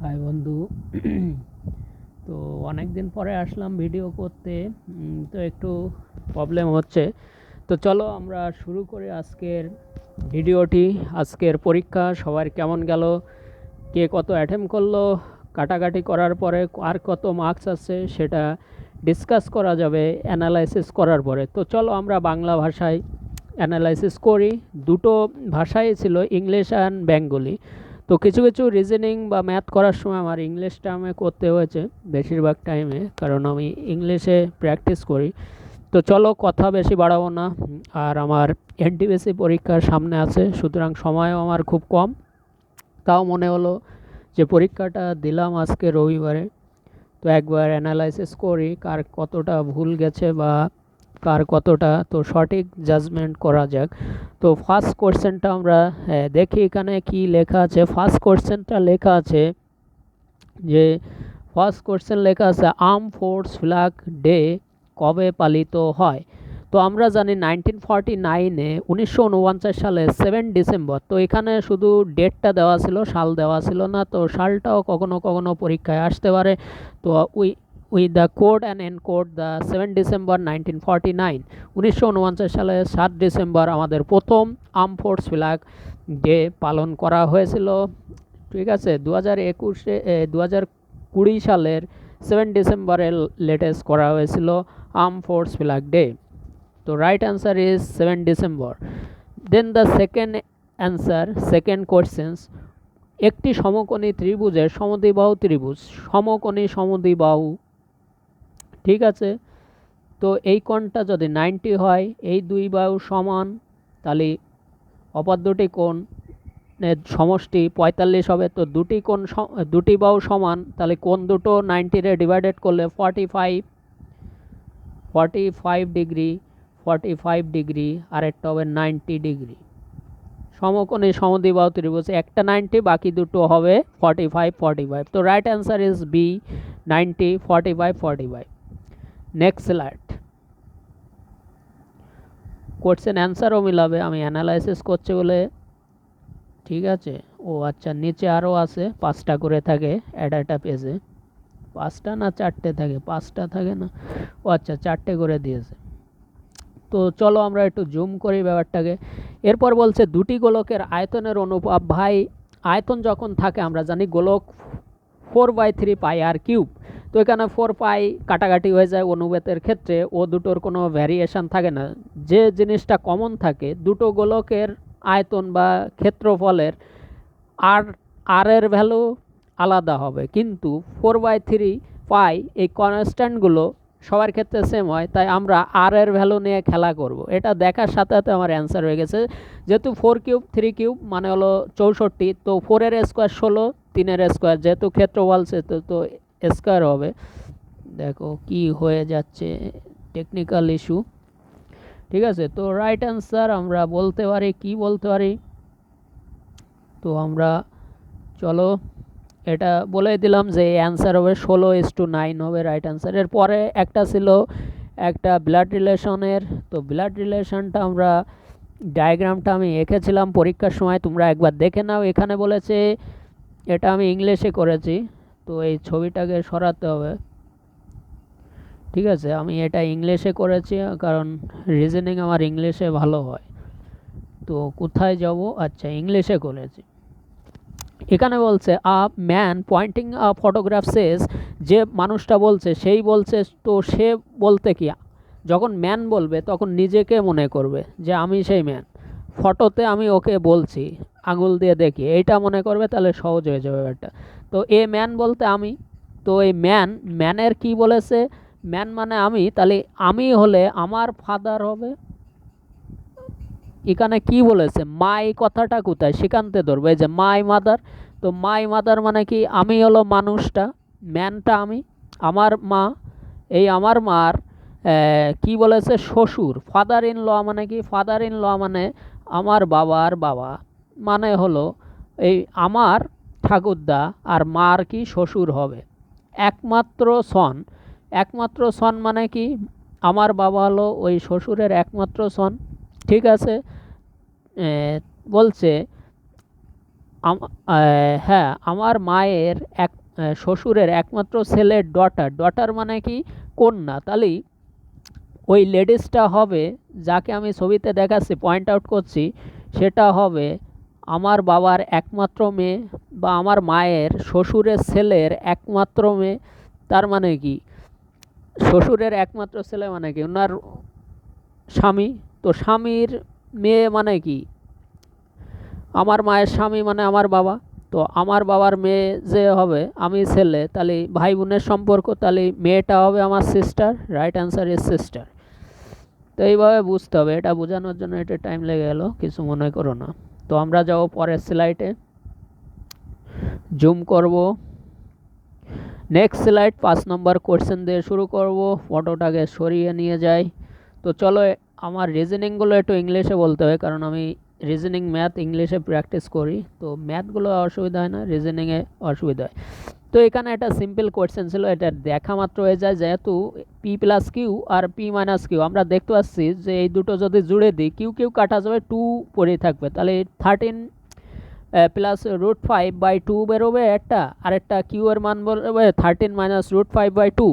High বন্ধু। তো অনেক দিন পরে আসলাম ভিডিও করতে। তো একটু প্রবলেম হচ্ছে। তো চলো আমরা শুরু করি আজকের ভিডিওটি। আজকের পরীক্ষা সবার কেমন গেল, কে কত অ্যাটেম্প করলো, কাটাকাটি করার পরে আর কত মার্কস আছে সেটা ডিসকাস করা যাবে অ্যানালাইসিস করার পরে। তো চলো আমরা বাংলা ভাষায় অ্যানালাইসিস করি। দুটো ভাষাই ছিল, ইংলিশ অ্যান্ড বেঙ্গলি। তো কিছু কিছু রিজনিং বা ম্যাথ করার সময় আমার ইংলিশ টার্মে করতে হয়েছে বেশিরভাগ টাইমে, কারণ আমি ইংলিশে প্র্যাকটিস করি। তো চলো কথা বেশি বাড়াবো না। আর আমার এনটিপিসি পরীক্ষার সামনে আছে, সুতরাং সময়ও আমার খুব কম। তাও মনে হলো যে পরীক্ষাটা দিলাম আজকে রবিবারে, তো একবার অ্যানালাইসিস করি কার কতটা ভুল গেছে বা কার কতটা তো সঠিক জাজমেন্ট করা যাক। তো ফার্স্ট কোশ্চেনটা আমরা দেখি এখানে কি লেখা আছে। ফার্স্ট কোশ্চেনটা লেখা আছে যে ফার্স্ট কোশ্চেন লেখা আছে আর্ম ফোর্স ফ্ল্যাগ ডে কবে পালিত হয়। তো আমরা জানি 1949-এ 1949 সালে 7 ডিসেম্বর। তো এখানে শুধু ডেটটা দেওয়া ছিল, সাল দেওয়া ছিল না। তো সালটাও কখনো কখনো পরীক্ষায় আসতে পারে। তো we the code and encode the 7 December 1949। 1949 সালে 7 ডিসেম্বর আমাদের প্রথম আর্ম ফোর্স ফ্ল্যাগ ডে পালন করা হয়েছিল। ঠিক আছে, 2020 সালের 7 ডিসেম্বরে লেটেস্ট করা হয়েছিল আর্ম ফোর্স ফ্ল্যাগ ডে। তো right answer is 7 December. Then the second answer, second questions, একটি সমকোণী ত্রিভুজের সমদ্বিবাহু ত্রিভুজ, সমকোণী সমদ্বিবাহু। ঠিক আছে, তো এই কোণটা যদি 90 হয়, এই দুই বাহু সমান, তাহলে অপর দুটি কোণ সমষ্টি 45 হবে। তো দুটি বাহু সমান, তাহলে কোণ দুটো 90 ডিভাইডেড করলে 45 ডিগ্রি, 45 ডিগ্রি, আরেকটা হবে 90 ডিগ্রি। সমকোণী সমদ্বিবাহু ত্রিভুজ, একটা 90, বাকি দুটো হবে 45। তো right answer is B, 90, 45। Next slide. Question অ্যান্সারও মিলাবে, আমি অ্যানালাইসিস করছি বলে। ঠিক আছে, ও আচ্ছা, নিচে আরও আছে, 5টা করে থাকে একটা পেজে। 5টা না 4টে থাকে? 5টা থাকে না? ও আচ্ছা, 4টে করে দিয়েছে। তো চলো আমরা একটু জুম করি ব্যাপারটাকে। এরপর বলছে দুটি গোলকের আয়তনের অনুপাত। ভাই, আয়তন যখন থাকে আমরা জানি গোলক 4/3 পাই আর কিউব। তো এখানে 4 পাই কাটাকাটি হয়ে যায় অনুপাতের ক্ষেত্রে, ও দুটোর কোনো ভ্যারিয়েশন থাকে না। যে জিনিসটা কমন থাকে, দুটো গোলকের আয়তন বা ক্ষেত্রফলের আর আর এর ভ্যালু আলাদা হবে, কিন্তু 4/3 পাই এই কনস্ট্যান্টগুলো সবার ক্ষেত্রে সেম হয়। তাই আমরা আর এর ভ্যালু নিয়ে খেলা করব। এটা দেখার সাথে সাথে আমার অ্যান্সার হয়ে গেছে। যেহেতু 4³ 3³ মানে হলো 64, তো 4-এর স্কোয়ার 16, 3-এর স্কোয়ার, যেহেতু ক্ষেত্রফল সেহেতু তো স্কোয়ার হবে। দেখো কি হয়ে যাচ্ছে, টেকনিক্যাল ইস্যু। ঠিক আছে, তো রাইট অ্যান্সার আমরা বলতে পারি, কি বলতে পারি, তো আমরা চলো এটা বলে দিলাম যে অ্যান্সার হবে 16:9 হবে রাইট অ্যান্সার। এরপরে একটা ছিল একটা ব্লাড রিলেশনের। তো ব্লাড রিলেশনটা আমরা ডায়াগ্রামটা আমি এঁকেছিলাম পরীক্ষার সময়, তোমরা একবার দেখে নাও। এখানে বলেছে, এটা আমি ইংলিশে করেছি, তো এই ছবিটাকে সরাতে হবে। ঠিক আছে, আমি এটা ইংলিশে করেছি কারণ রিজনিং আমার ইংলিশে ভালো হয়। তো কোথায় যাব? আচ্ছা, ইংলিশে করেছি। এখানে বলছে a man pointing a photograph says, যে মানুষটা বলছে সেই বলছে, তো সে বলতে কি, যখন ম্যান বলবে তখন নিজেকে মনে করবে যে আমি সেই ম্যান। ফটোতে আমি ওকে বলছি, আঙুল দিয়ে দেখি, এইটা মনে করবে, তাহলে সহজ হয়ে যাবে ব্যাপারটা। তো এ ম্যান বলতে আমি, তো এই ম্যানের কি বলেছে, ম্যান মানে আমি, তাহলে আমি হলে আমার ফাদার হবে। এখানে কি বলেছে, মাই কথাটা কোথায়, সেখানতে ধরবো, এই যে মাই মাদার। তো মাই মাদার মানে কি, আমি হলো মানুষটা, ম্যানটা আমি, আমার মা, এই আমার মার কি বলেছে, শ্বশুর। ফাদার ইন ল মানে কি, ফাদার ইন ল মানে আমার বাবার বাবা, মানে হলো এই আমার ঠাকুরদা, আর মার কি শ্বশুর হবে। একমাত্র সন, একমাত্র সন মানে কি, আমার বাবা হলো ওই শ্বশুরের একমাত্র সন। ঠিক আছে, বলছে হ্যাঁ, আমার মায়ের শ্বশুরের একমাত্র ছেলের ডটার, ডটার মানে কি কন্যা, তাহলে ওই লেডিসটা হবে, যাকে আমি ছবিতে দেখাচ্ছি পয়েন্ট আউট করছি, সেটা হবে আমার বাবার একমাত্র মেয়ে বা আমার মায়ের শ্বশুরের ছেলের একমাত্র মেয়ে। তার মানে কি শ্বশুরের একমাত্র ছেলে মানে কি ওনার স্বামী, তো স্বামীর মেয়ে মানে কি আমার মায়ের স্বামী মানে আমার বাবা। তো আমার বাবার মেয়ে যে হবে, আমি ছেলে, তাহলে ভাই বোনের সম্পর্ক, তাহলে মেয়েটা হবে আমার sister, right answer is sister. তো এইভাবে বুঝতে হবে, এটা বোঝানোর জন্য এটা টাইম লেগে গেল, কিছু মনে করো না। তো আমরা যাবো পরের স্লাইডে, জুম করব। নেক্সট স্লাইড 5 নম্বর কোশ্চেন দিয়ে শুরু করব, ফটোটাকে সরিয়ে নিয়ে যাই। তো চলো, আমার রিজনিংগুলো একটু ইংলিশে বলতে হয়, কারণ আমি রিজনিং ম্যাথ ইংলিশে প্র্যাকটিস করি, তো ম্যাথগুলো অসুবিধা হয় না, রিজনিংয়ে অসুবিধা হয়। তো এখানে একটা সিম্পল কোয়েশ্চেন ছিল, এটা দেখা মাত্র হয়ে যায়, যেহেতু P plus Q R P minus Q আমরা দেখতে পাচ্ছি যে এই দুটো যদি জুড়ে দিই, কিউ কিউ কাটা যাবে, 2 পড়ে থাকবে, তাহলে 13 প্লাস √5/2 বেরোবে একটা, আরেকটা কিউ এর মান বেরোবে 13 মাইনাস √5/2।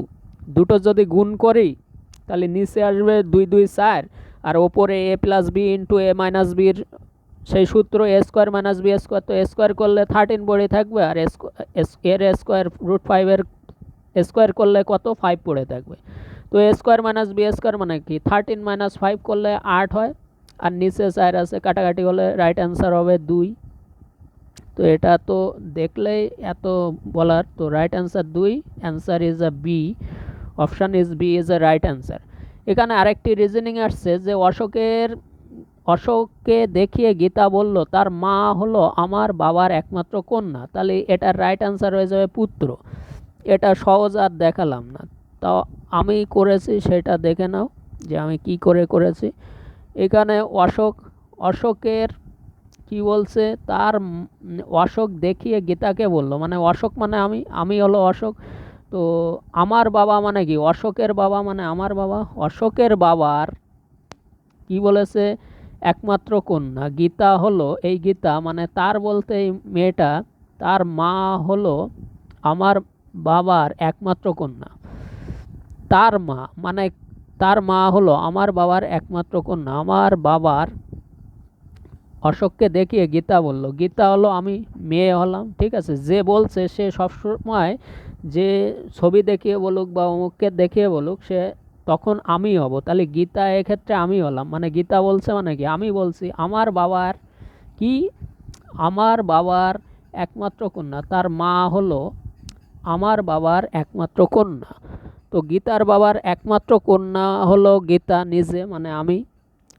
দুটো যদি গুণ করি তাহলে নিচে আসবে 2 2 4, আর ওপরে এ প্লাস বি ইন্টু এ মাইনাস বির সেই সূত্র এ স্কোয়ার মাইনাস বি স্কোয়ার, তো স্কোয়ার করলে 13 পড়ে থাকবে, আর এর স্কোয়ার √5 স্কোয়ার করলে কত 5 পড়ে থাকবে। তো এ স্কোয়ার মাইনাস বি স্কোয়ার মানে কি 13 মাইনাস 5 করলে 8 হয়, আর নিচে 4 আছে, কাটাকাটি হলে রাইট অ্যান্সার হবে 2। তো এটা তো দেখলেই এত বলার, তো right answer 2, answer is A B, option is B is A right answer. এখানে আরেকটি রিজনিং আসছে যে অশোককে দেখিয়ে গীতা বলল তার মা হলো আমার বাবার একমাত্র কন্যা, তাহলে এটার রাইট অ্যান্সার হয়ে যাবে পুত্র। এটা সহজ, আর দেখালাম না, তাও আমি করেছি সেটা দেখে নাও যে আমি কি করে করেছি। এখানে অশোকের কি বলছে, তার অশোক দেখিয়ে গীতাকে বলল, মানে অশোক মানে আমি হলো অশোক। তো আমার বাবা মানে কি অশোকের বাবা মানে আমার বাবা, অশোকের বাবার কি বলেছে একমাত্র কন্যা গীতা হলো, এই গীতা মানে তার বলতে এই মেয়েটা, তার মা হলো আমার বাবার একমাত্র কন্যা। তার মা মানে তার মা হলো আমার বাবার একমাত্র কন্যা। আমার বাবার অশোককে দেখিয়ে গীতা বলল, গীতা হলো আমি মেয়ে হলাম, ঠিক আছে। যে বলছে সে সবসময় যে ছবি দেখিয়ে বলুক বা অমুককে দেখিয়ে বলুক, সে তখন আমি হব, তাহলে গীতা এক্ষেত্রে আমি হলাম, মানে গীতা বলছে মানে কি আমি বলছি আমার বাবার কি, আমার বাবার একমাত্র কন্যা, তার মা হলো আমার বাবার একমাত্র কন্যা। তো গীতার বাবার একমাত্র কন্যা হলো গীতা নিজে, মানে আমি,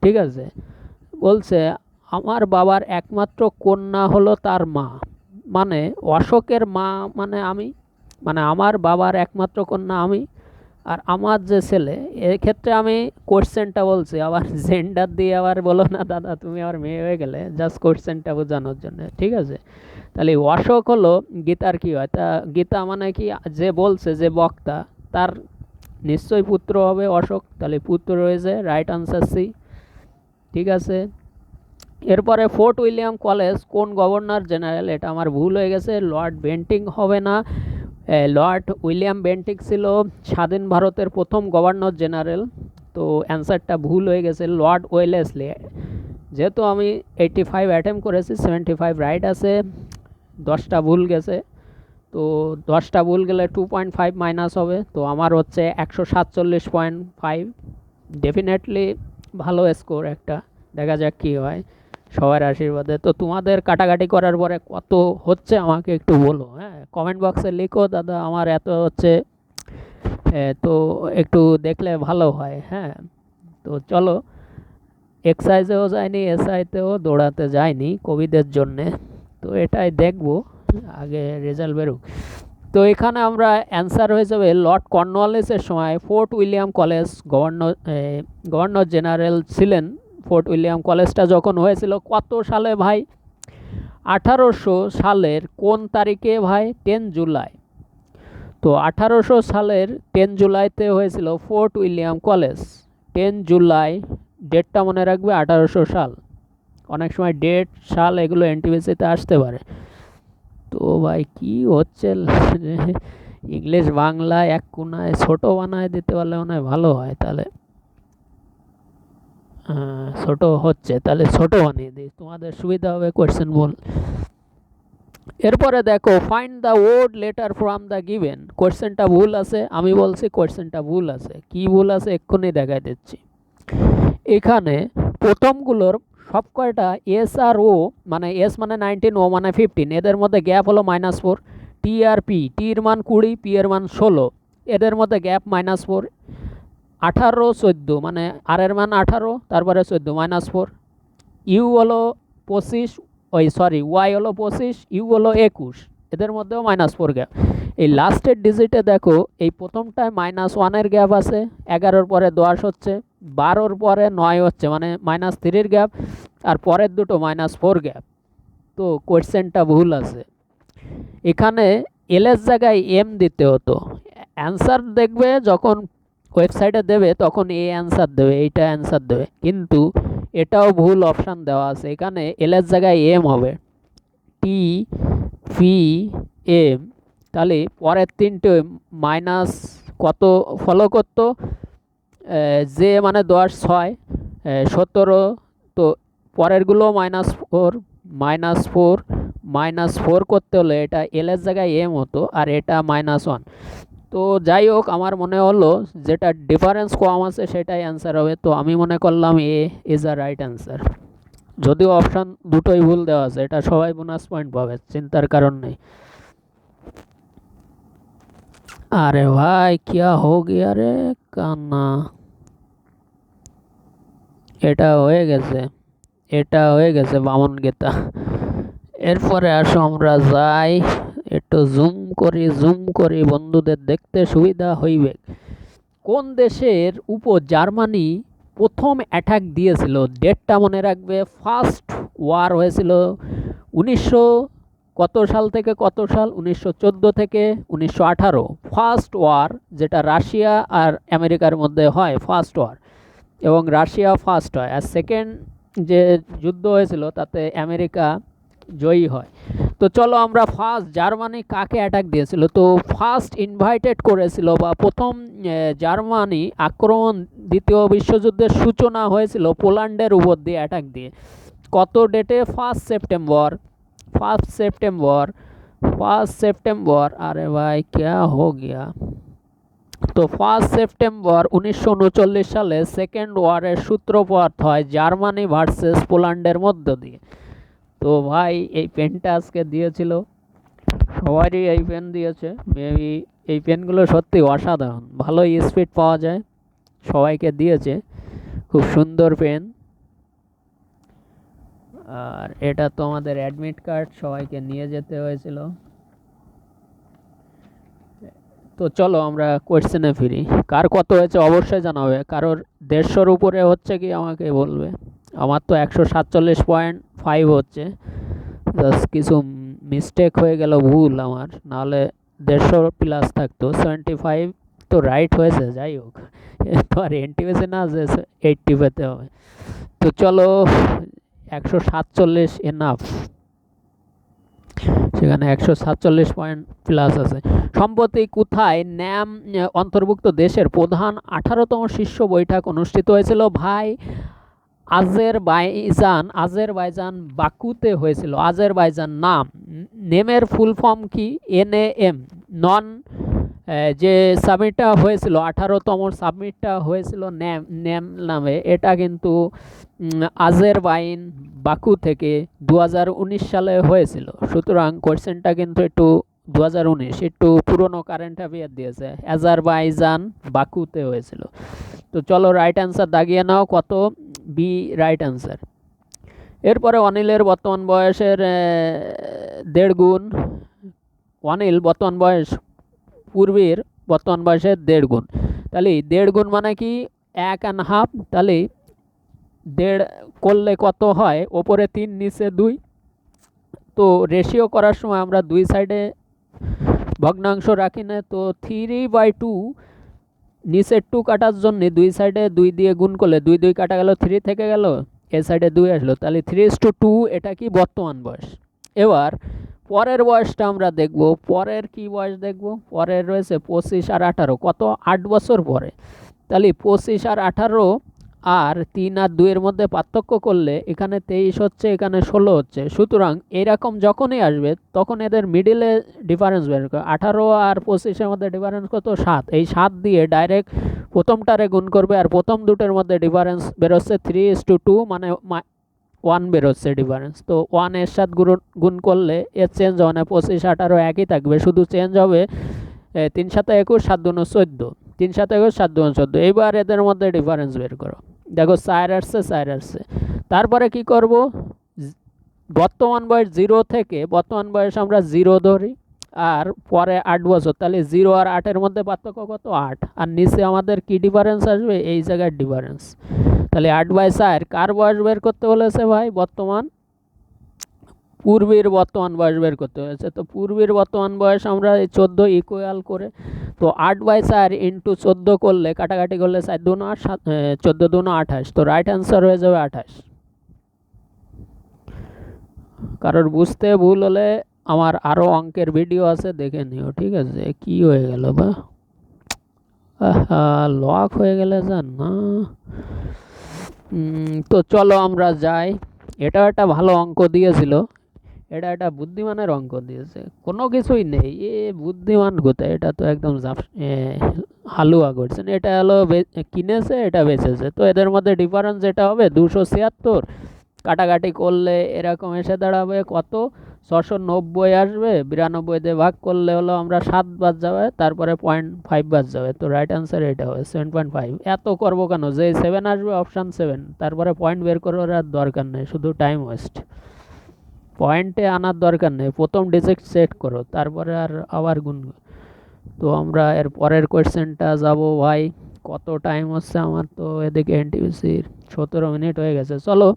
ঠিক আছে। বলছে আমার বাবার একমাত্র কন্যা হলো তার মা, মানে অশোকের মা মানে আমি, মানে আমার বাবার একমাত্র কন্যা আমি, আর আমার যে ছেলে, এক্ষেত্রে আমি কোশ্চেনটা বলছি, আবার জেন্ডার দিয়ে আবার বলো না দাদা তুমি আবার মেয়ে হয়ে গেলে, জাস্ট কোশ্চেনটা বোঝানোর জন্য, ঠিক আছে। তাহলে অশোক হলো গীতার কি হয়, তা গীতা মানে কি যে বলছে, যে বক্তা, তার নিশ্চয়ই পুত্র হবে অশোক, তাহলে পুত্র রয়েছে, রাইট আনসার সি, ঠিক আছে। এরপরে ফোর্ট উইলিয়াম কলেজ কোন গভর্নর জেনারেল, এটা আমার ভুল হয়ে গেছে, লর্ড বেন্টিং হবে না, লর্ড উইলিয়াম বেন্টিং ছিল স্বাধীন ভারতের প্রথম গভর্নর জেনারেল। তো অ্যান্সারটা ভুল হয়ে গেছে, লর্ড ওয়েলেসলি। যেহেতু আমি 85 অ্যাটেম্প করেছি, 75 রাইট আছে, 10টা ভুল গেছে, তো 10টা ভুল গেলে 2.5 মাইনাস হবে, তো আমার হচ্ছে 147.5, ডেফিনেটলি ভালো স্কোর একটা, দেখা যাক কী হয় সবার আশীর্বাদে। তো তোমাদের কাটাকাটি করার পরে কত হচ্ছে আমাকে একটু বলো, হ্যাঁ কমেন্ট বক্সে লিখো দাদা আমার এত হচ্ছে, তো একটু দেখলে ভালো হয়। হ্যাঁ, তো চলো, এক্সারসাইজেও যায়নি, এসআইতেও দৌড়াতে যায়নি কোভিডের জন্যে, তো এটাই দেখবো আগে রেজাল্ট বেরোক। তো এখানে আমরা অ্যান্সার হয়ে যাবে লর্ড কর্নওয়ালিসের সময় fort William college governor general ছিলেন। ফোর্ট উইলিয়াম কলেজটা যখন হয়েছিল কত সালে ভাই, 1800 সালের কোন তারিখে ভাই, 10 জুলাই। তো 1800 সালের 10 জুলাইতে হয়েছিল ফোর্ট উইলিয়াম কলেজ, 10 জুলাই, ডেটটা মনে রাখবে, 1800 সাল। অনেক সময় ডেট সাল এগুলো এনটিভিসিতে আসতে পারে। তো ভাই কি হচ্ছে, ইংলিশ বাংলা এক কোনায় ছোট বানায় দিতে পারলে মনে হয় ভালো হয়। তাহলে ছোট হচ্ছে, তাহলে ছোট বানিয়ে দিই, তোমাদের সুবিধা হবে কোয়েশ্চেন বল। এরপরে দেখো find the word letter from the given. কোয়েশ্চেনটা ভুল আছে, আমি বলছি কোয়েশ্চেনটা ভুল আছে, কি ভুল আছে এক্ষুনি দেখাই দিচ্ছি। এখানে প্রথমগুলোর সব কয়টা এস আর ও, মানে এস মানে 19, ও মানে 15, এদের মধ্যে গ্যাপ হলো -4। টি আর পি, টির মান 20, পি এর মান 16, এদের মধ্যে গ্যাপ -4। 18, 14, মানে আর এর মান 18, তারপরে 14 -4। ইউ হলো 25, ওই সরি ওয়াই হলো 25, ইউ হলো 21, এদের মধ্যেও -4 গ্যাপ। এই লাস্টের ডিজিটে দেখো এই প্রথমটায় -1-এর গ্যাপ আছে, 11-র পরে 10 হচ্ছে, 12-র পরে 9 হচ্ছে, মানে -3-র গ্যাপ, আর পরের দুটো -4 গ্যাপ। তো কোয়েশ্চেনটা ভুল আছে। এখানে এলের জায়গায় এম দিতে হতো। অ্যান্সার দেখবে যখন ওয়েবসাইটে দেবে তখন এ অ্যান্সার দেবে, এইটা অ্যান্সার দেবে, কিন্তু এটাও ভুল অপশান দেওয়া আছে। এখানে এলের জায়গায় এম হবে, টি ভি এম। তাহলে পরের তিনটে মাইনাস কত ফলো করতো, যে মানে 10, 6, 17, তো পরেরগুলো -4, -4 করতে হলে এটা এলের জায়গায় এম হতো, আর এটা -1। তো যাই হোক, আমার মনে হলো যেটা ডিফারেন্স কম আছে সেটাই অ্যান্সার হবে, তো আমি মনে করলাম এ ইজ আ রাইট অ্যান্সার। যদিও অপশান দুটোই ভুল দেওয়া আছে, এটা সবাই বোনাস পয়েন্ট পাবে, চিন্তার কারণ নেই। আরে ভাই क्या हो गया রে কান্না। এটা হয়ে গেছে, এটা হয়ে গেছে বামন গীতা। এরপরে আসো আমরা যাই, একটু জুম করি বন্ধুদের দেখতে সুবিধা হইবে। কোন দেশের উপর জার্মানি প্রথম অ্যাটাক দিয়েছিল? ডেটটা মনে রাখবে। ফার্স্ট ওয়ার হয়েছিল 1900 কত সাল থেকে কত সাল, 1914 থেকে 1918। ফার্স্ট ওয়ার, যেটা রাশিয়া আর আমেরিকার মধ্যে হয় ফার্স্ট ওয়ার, এবং রাশিয়া ফার্স্ট হয়, আর সেকেন্ড যে যুদ্ধ হয়েছিল তাতে আমেরিকা জয়ী হয়। তো চলো আমরা ফার্স্ট জার্মানি কাকে অ্যাটাক দিয়েছিল, তো ফার্স্ট ইনভাইটেড করেছিল বা প্রথম জার্মানি আক্রমণ দ্বিতীয় বিশ্বযুদ্ধের সূচনা হয়েছিল পোল্যান্ডের উপর দিয়ে অ্যাটাক দিয়ে। কত ডেটে? 1 সেপ্টেম্বর। 1 September, 1 September. আরে ভাই क्या हो गया। তো 1 সেপ্টেম্বর 1939 সালে সেকেন্ড ওয়ারের সূত্রপাত হয় জার্মানি ভার্সেস পোল্যান্ডের মধ্য দিয়ে। তো ভাই এই পেনটা আজকে দিয়েছিল, সবারই এই পেন দিয়েছে, মেবি এই পেনগুলো সত্যি অসাধারণ, ভালো স্পিড পাওয়া যায়, সবাইকে দিয়েছে, খুব সুন্দর পেন। আর এটা তো আমাদের অ্যাডমিট কার্ড, সবাইকে নিয়ে যেতে হয়েছিল। তো চলো আমরা কোয়েশ্চেনে ফিরি। কার কত হয়েছে অবশ্যই জানাবে, কারোর 150-র উপরে হচ্ছে কি আমাকে বলবে। আমার তো 147.5 হচ্ছে, জাস্ট কিছু মিস্টেক হয়ে গেল, ভুল আমার, নাহলে 150 প্লাস থাকতো। 75 তো রাইট হয়েছে, যাই হোক, তো আর এনটিভিসি না যে 80 পেতে হবে। তো চলো 147 এনাফ, সেখানে 147 পয়েন্ট প্লাস আছে। সম্প্রতি কোথায় ন্যাম অন্তর্ভুক্ত দেশের প্রধান 18তম শীর্ষ বৈঠক অনুষ্ঠিত হয়েছিল? ভাই আজেরবাইজান বাকুতে হয়েছিল। আজেরবাইজান নাম, নেমের ফুল ফর্ম কি? NAM, নন। যে সাবমিটটা হয়েছিল 18তম সাবমিটটা হয়েছিল নেম নামে, এটা কিন্তু আজেরবাইজান বাকু থেকে 2019 সালে হয়েছিল। সুতরাং কোয়েশ্চেনটা কিন্তু একটু 2019 একটু পুরনো কারেন্ট অ্যাফেয়ার দিয়েছে, আজারবাইজান বাকুতে হয়েছিল। তো চলো রাইট অ্যান্সার দাগিয়ে নাও, কত? B right answer. এরপরে অনিলের বর্তমান বয়সের 1.5 গুণ। অনিল বর্তমান বয়স পূর্বের বর্তমান বয়সের 1.5 গুণ। তাহলে 1.5 গুণ মানে কি 1.5, তাহলে 1.5 করলে কত হয়? ওপরে 3 নিচে 2। তো রেশিও করার সময় আমরা দুই সাইডে ভগ্নাংশ রাখি না, তো 3/2 নিচের 2 কাটার জন্য দুই সাইডে 2 দিয়ে গুণ করলে 2 2 কাটা গেল, 3 থেকে গেল, এ সাইডে 2 আসলো, তাহলে 3:2, এটা কি বর্তমান বয়স। এবার পরের বয়সটা আমরা দেখব। পরের কি বয়স দেখব? পরের রয়েছে 25 আর 18, কত? 8 বছর পরে। তাহলে 25 আর 18 আর 3 আর 2 এর মধ্যে পার্থক্য করলে এখানে 23 হচ্ছে, এখানে 16 হচ্ছে। সুতরাং এরকম যখনই আসবে তখন এদের মিডিলে ডিফারেন্স বের করে। 18 আর 25-এর মধ্যে ডিফারেন্স কত? 7। এই 7 দিয়ে ডাইরেক্ট প্রথমটারে গুণ করবে, আর প্রথম দুটোর মধ্যে ডিফারেন্স বেরোচ্ছে 3:2, মানে 1 বেরোচ্ছে ডিফারেন্স। তো 1 এর সাথে গুণ করলে এর চেঞ্জ হয় না, 25 18 একই থাকবে, শুধু চেঞ্জ হবে 3 7 21 7 2 14, 3 7 21 7 2 14। এইবার এদের মধ্যে ডিফারেন্স বের করো, দেখো 4 আসছে 4 আসছে। তারপরে কি করব? বর্তমান বয়স 0 থেকে, বর্তমান বয়স আমরা 0 ধরি, আর পরে 8 বছর, তাহলে 0 আর 8-এর মধ্যে পার্থক্য কত? 8। আর নিচে আমাদের কি ডিফারেন্স আসবে? এই জায়গার ডিফারেন্স। তাহলে 8/4 কার বয়স বের করতে বলেছে ভাই? বর্তমান পূর্বের বর্তমান বয়স বের করতে হয়েছে। তো পূর্বের বর্তমান বয়স আমরা এই 14 ইকুয়াল করে, তো 8/4 ইন্টু 14 করলে, কাটাকাটি করলে 4 2 8, 14 2 28, তো রাইট অ্যান্সার হয়ে যাবে 28। কারোর বুঝতে ভুল হলে আমার আরও অঙ্কের ভিডিও আছে, দেখে নিও, ঠিক আছে? কি হয়ে গেল বা? লক হয়ে গেলে যান না। তো চলো আমরা যাই। এটা একটা ভালো অঙ্ক দিয়েছিল, এটা একটা বুদ্ধিমানের অঙ্ক দিয়েছে, কোনো কিছুই নেই, এ বুদ্ধিমান কোথায়? এটা তো একদম হালুয়া করছেন। এটা হলো কিনেছে, এটা বেচেছে, তো এদের মধ্যে ডিফারেন্স যেটা হবে 276, কাটাকাটি করলে এরকম এসে দাঁড়াবে কত? 690 আসবে। 92 দিয়ে ভাগ করলে হলো আমরা 7 বাদ যাবে, তারপরে 0.5 বাদ যাবে, তো রাইট অ্যান্সার এটা হবে 7.5। এত করবো কেন? যে 7 আসবে অপশান 7, তারপরে পয়েন্ট বের করার আর দরকার নেই, শুধু টাইম ওয়েস্ট। পয়েন্টে আনার দরকার নেই, প্রথম ডিজিট সেট করো, তারপরে আর আবার গুণ। তো আমরা এর পরের কোয়েশ্চেনটা যাব ভাই। কত টাইম হচ্ছে আমার? তো এদিকে এনটিপিসির 17 মিনিট হয়ে গেছে। চলো,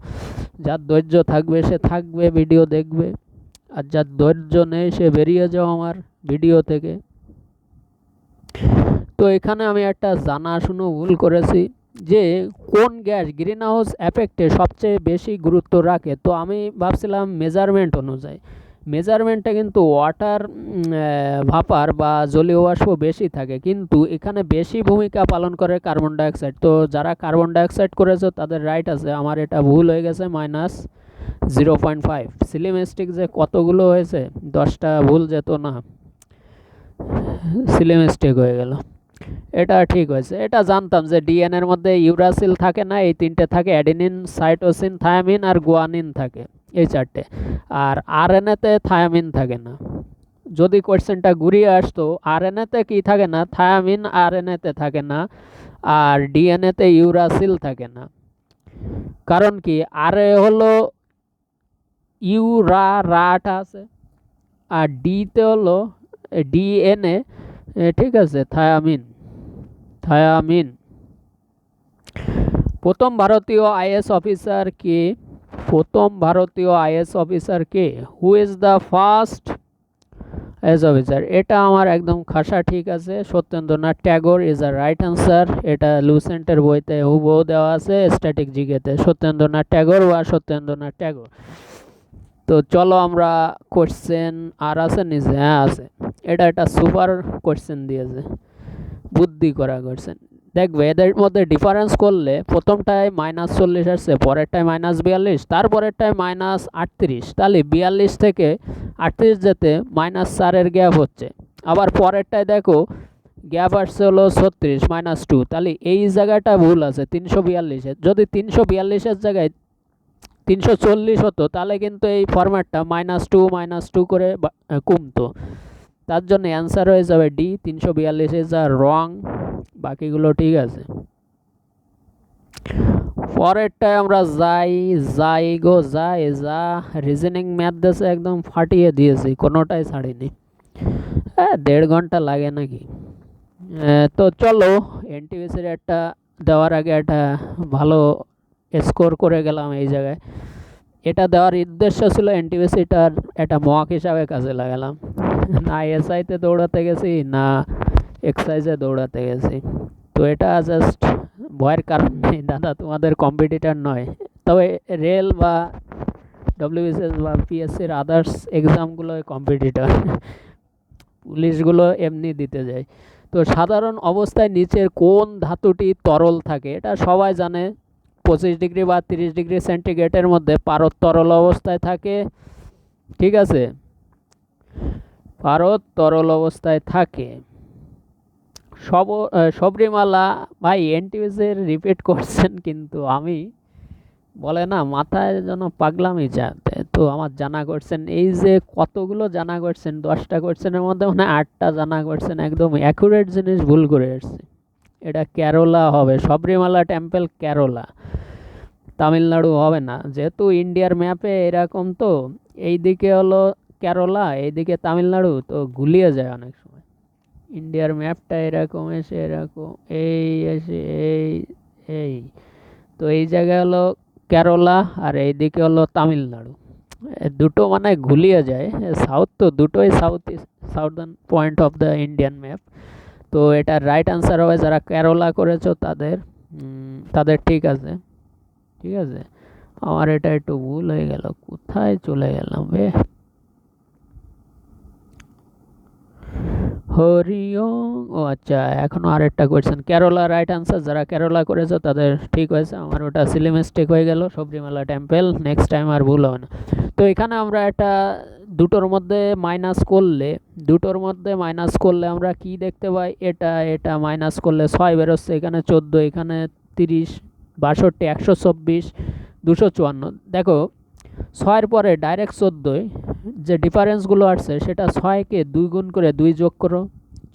যার ধৈর্য থাকবে সে থাকবে, ভিডিও দেখবে, আর যার ধৈর্য নেই সে বেরিয়ে যাও আমার ভিডিও থেকে। তো এখানে আমি একটা জানাশুনো ভুল করেছি, যে কোন গ্যাস গ্রিন হাউস এফেক্টে সবচেয়ে বেশি গুরুত্ব রাখে। তো আমি ভাবছিলাম মেজারমেন্ট অনুযায়ী, মেজারমেন্টটা কিন্তু ওয়াটার ভাপার বা জলীয় বাষ্প বেশি থাকে, কিন্তু এখানে বেশি ভূমিকা পালন করে কার্বন ডাইঅক্সাইড। তো যারা কার্বন ডাইঅক্সাইড করেছে তাদের রাইট আছে, আমার এটা ভুল হয়ে গেছে, -0.5। সিলিমেস্টিক যে কতগুলো হয়েছে, 10টা ভুল যেত না, সিলিমেস্টিক হয়ে গেল। এটা ঠিক হয়েছে, এটা জানতাম যে ডিএনএর মধ্যে ইউরাসিল থাকে না, এই 3টে থাকে, অ্যাডেনিন সাইটোসিন থায়ামিন আর গুয়ানিন থাকে, এই 4টে। আর আরএনএতে থায়ামিন থাকে না। যদি কোয়েশ্চেনটা ঘুরিয়ে আসতো, আরএনএতে কি থাকে না? থায়ামিন আরএনএতে থাকে না, আর ডিএনএতে ইউরাসিল থাকে না। কারণ কি? আরএ হলো রাটা আছে, আর ডিতে হলো ডিএনএ, ঠিক আছে, থায়ামিন। প্রথম ভারতীয় আইএস অফিসার কে? প্রথম ভারতীয় IAS officer K? Who is the first IAS officer? এটা আমার একদম খাসা ঠিক আছে, Satyendranath Tagore is the right answer. এটা লুসেন্টের বইতে হুবহু দেওয়া আছে, স্ট্যাটিক জিকেতে সত্যেন্দ্রনাথ ট্যাগর বা সত্যেন্দ্রনাথ ট্যাগর। তো চলো আমরা কোশ্চেন আর আছে নিচে, হ্যাঁ আছে। এটা একটা সুপার কোশ্চেন দিয়েছে, বুদ্ধি করা কোশ্চেন। দেখবে এদের মধ্যে ডিফারেন্স করলে প্রথমটায় -40 আসছে, পরেরটায় -42, তারপরেরটায় -38, তাহলে 42 থেকে 38 যেতে -4-এর গ্যাপ হচ্ছে। আবার পরেরটায় দেখো গ্যাপ আসছে হলো 36, -2, তাহলে এই জায়গাটা ভুল আছে 342-এর। যদি 342-এর জায়গায় 340 হতো, তাহলে কিন্তু এই ফরম্যাটটা -2 করে কমতো। তার জন্য অ্যান্সার হয়ে যাবে ডি, 342 ইজ আ রং, বাকিগুলো ঠিক আছে। পরেরটায় আমরা যা রিজনিং ম্যাথ দিয়েছে একদম ফাটিয়ে দিয়েছি, কোনোটাই ছাড়িনি। 1.5 ঘন্টা লাগে নাকি? তো চলো, এনটিপিসির একটা দেওয়ার আগে একটা ভালো স্কোর করে গেলাম এই জায়গায়। এটা দেওয়ার উদ্দেশ্য ছিল এনটিপিসিটার একটা মক হিসাবে কাজে লাগালাম, না এসআইতে দৌড়াতে গেছি না এক্সারসাইজে দৌড়াতে গেছি। তো এটা জাস্ট ভয়ের কারণ নেই দাদা, তোমাদের কম্পিটিটার নয়। তবে রেল বা ডব্লিউবিসিএস বা পিএসসির আদার্স এক্সামগুলো কম্পিটিটর, পুলিশগুলো এমনি দিতে যায়। তো সাধারণ অবস্থায় নিচের কোন ধাতুটি তরল থাকে? এটা সবাই জানে। 25 ডিগ্রি বা 30 ডিগ্রি সেন্টিগ্রেডের মধ্যে পারদ তরল অবস্থায় থাকে। ঠিক আছে, পারদ তরল অবস্থায় থাকে। সবরিমালা ভাই এনটিভিসির রিপিট করছেন, কিন্তু আমি বলে না মাথায় যেন পাগলামি যাতে, তো আমার জানা করছেন এই যে কতগুলো জানা করছেন, 10টা কোয়েশ্চেনের মধ্যে মানে 8টা জানা করছেন, একদম অ্যাকুরেট জিনিস ভুল করে এসছে। এটা কেরলা হবে, সবরিমালা টেম্পল কেরলা, তামিলনাড়ু হবে না, যেহেতু ইন্ডিয়ার ম্যাপে এরকম। তো এইদিকে হলো কেরলা, এইদিকে তামিলনাড়ু, তো গুলিয়ে যায় অনেক সময়। ইন্ডিয়ার ম্যাপটা এরকম এসে এরকম, এই এসে এই তো এই জায়গায় হলো কেরলা, আর এইদিকে হলো তামিলনাড়ু। দুটো মানে গুলিয়ে যায়। সাউথ তো দুটোই southern point of the Indian map. তো এটা রাইট আনসার হবে যারা কেরলা করেছো তাদের, তাদের ঠিক আছে। ঠিক আছে, আমার এটা একটু ভুল হয়ে গেল, কোথায় চলে গেলাম বে। হরিওম, ও আচ্ছা, এখনো আরেকটা কোয়েশ্চেন। কেরলা রাইট আনসার, যারা কেরলা করেছো তাদের ঠিক হয়েছে। আমার ওটা সিলি মিস্টেক হয়ে গেল, সবরিমালা টেম্পল। নেক্সট টাইম আর ভুল হবে না। তো এখানে আমরা একটা দুটোর মধ্যে মাইনাস করলে আমরা কি দেখতে পাই? এটা মাইনাস করলে 6 বেরোচ্ছে, এখানে 14, এখানে 30, 62, 124, 254। দেখো 6-এর পরে ডাইরেক্ট 14, যে ডিফারেন্সগুলো আসছে সেটা 6কে 2 গুণ করে 2 যোগ করো,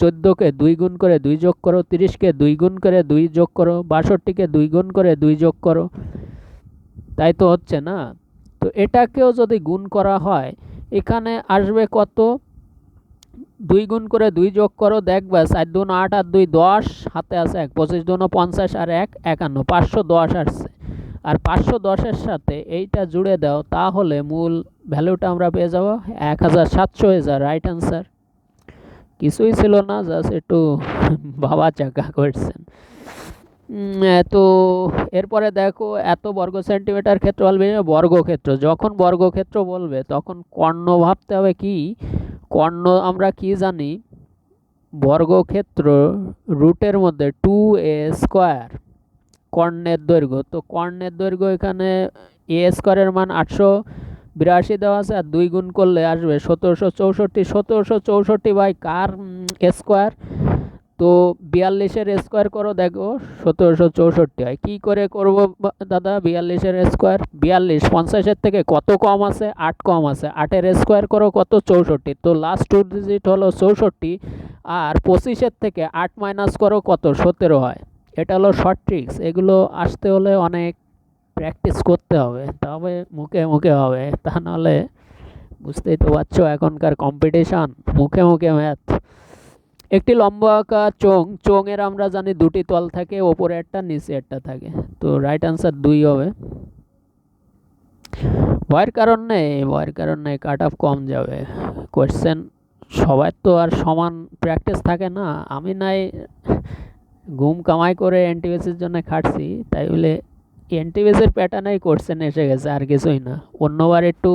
14কে 2 গুণ করে 2 যোগ করো, 30কে 2 গুণ করে 2 যোগ করো, 62কে 2 গুণ করে 2 যোগ করো। তাই তো হচ্ছে না? তো এটাকেও যদি গুণ করা হয় এখানে আসবে কত? 2 গুণ করে 2 যোগ করো, দেখবা 4 2 8 আর 2 10, হাতে আছে 1, 25 2 50 আর 1 51, 510 আসছে। আর 510-এর সাথে এইটা জুড়ে দাও, তাহলে মূল ভ্যালুটা আমরা পেয়ে যাব 1700 হয়ে যায় রাইট আনসার। কিছুই ছিল না, জাস্ট একটু বাবা চাকা করছেন। তো এরপরে দেখো এত বর্গ সেন্টিমিটার ক্ষেত্র বলবে বর্গক্ষেত্র। যখন বর্গক্ষেত্র বলবে তখন কর্ণ ভাবতে হবে। কি কর্ণ আমরা কি জানি? বর্গক্ষেত্র রুটের মধ্যে 2a² কর্ণের দৈর্ঘ্য। তো কর্ণের দৈর্ঘ্য এখানে a² মান 882 দেওয়া আছে, আর 2 গুণ করলে আসবে 1764। 1764 বাই কার স্কোয়ার? তো 42-এর স্কোয়ার করো, দেখো 1764 হয়। কী করে করব দাদা 42-এর স্কোয়ার? 42 50-এর থেকে কত কম আছে? 8 কম আছে। 8-এর স্কোয়ার করো কত? 64। তো লাস্ট 2 ডিজিট হলো 64, আর 25-এর থেকে 8 মাইনাস করো কত? 17 হয়। এটা হলো শর্ট ট্রিক্স। এগুলো আসতে হলে অনেক প্র্যাকটিস করতে হবে, তবে মুখে মুখে হবে, তা নাহলে বুঝতেই তো পারছো এখনকার কম্পিটিশান, মুখে মুখে ম্যাথ। একটি লম্বাকার চোঙের আমরা জানি দুটি তল থাকে, ওপরে একটা নিচে একটা থাকে। তো রাইট আনসার 2 হবে। ভয়ের কারণ নেই, কাট অফ কম যাবে। কোয়েশ্চেন সবার তো আর সমান প্র্যাকটিস থাকে না। আমি নাই ঘুম কামাই করে এনটিভিসির জন্য খাটছি, তাই বলে এনটিভিসির প্যাটার্নেই কোয়েশ্চেন এসে গেছে, আর কিছুই না। অন্যবার একটু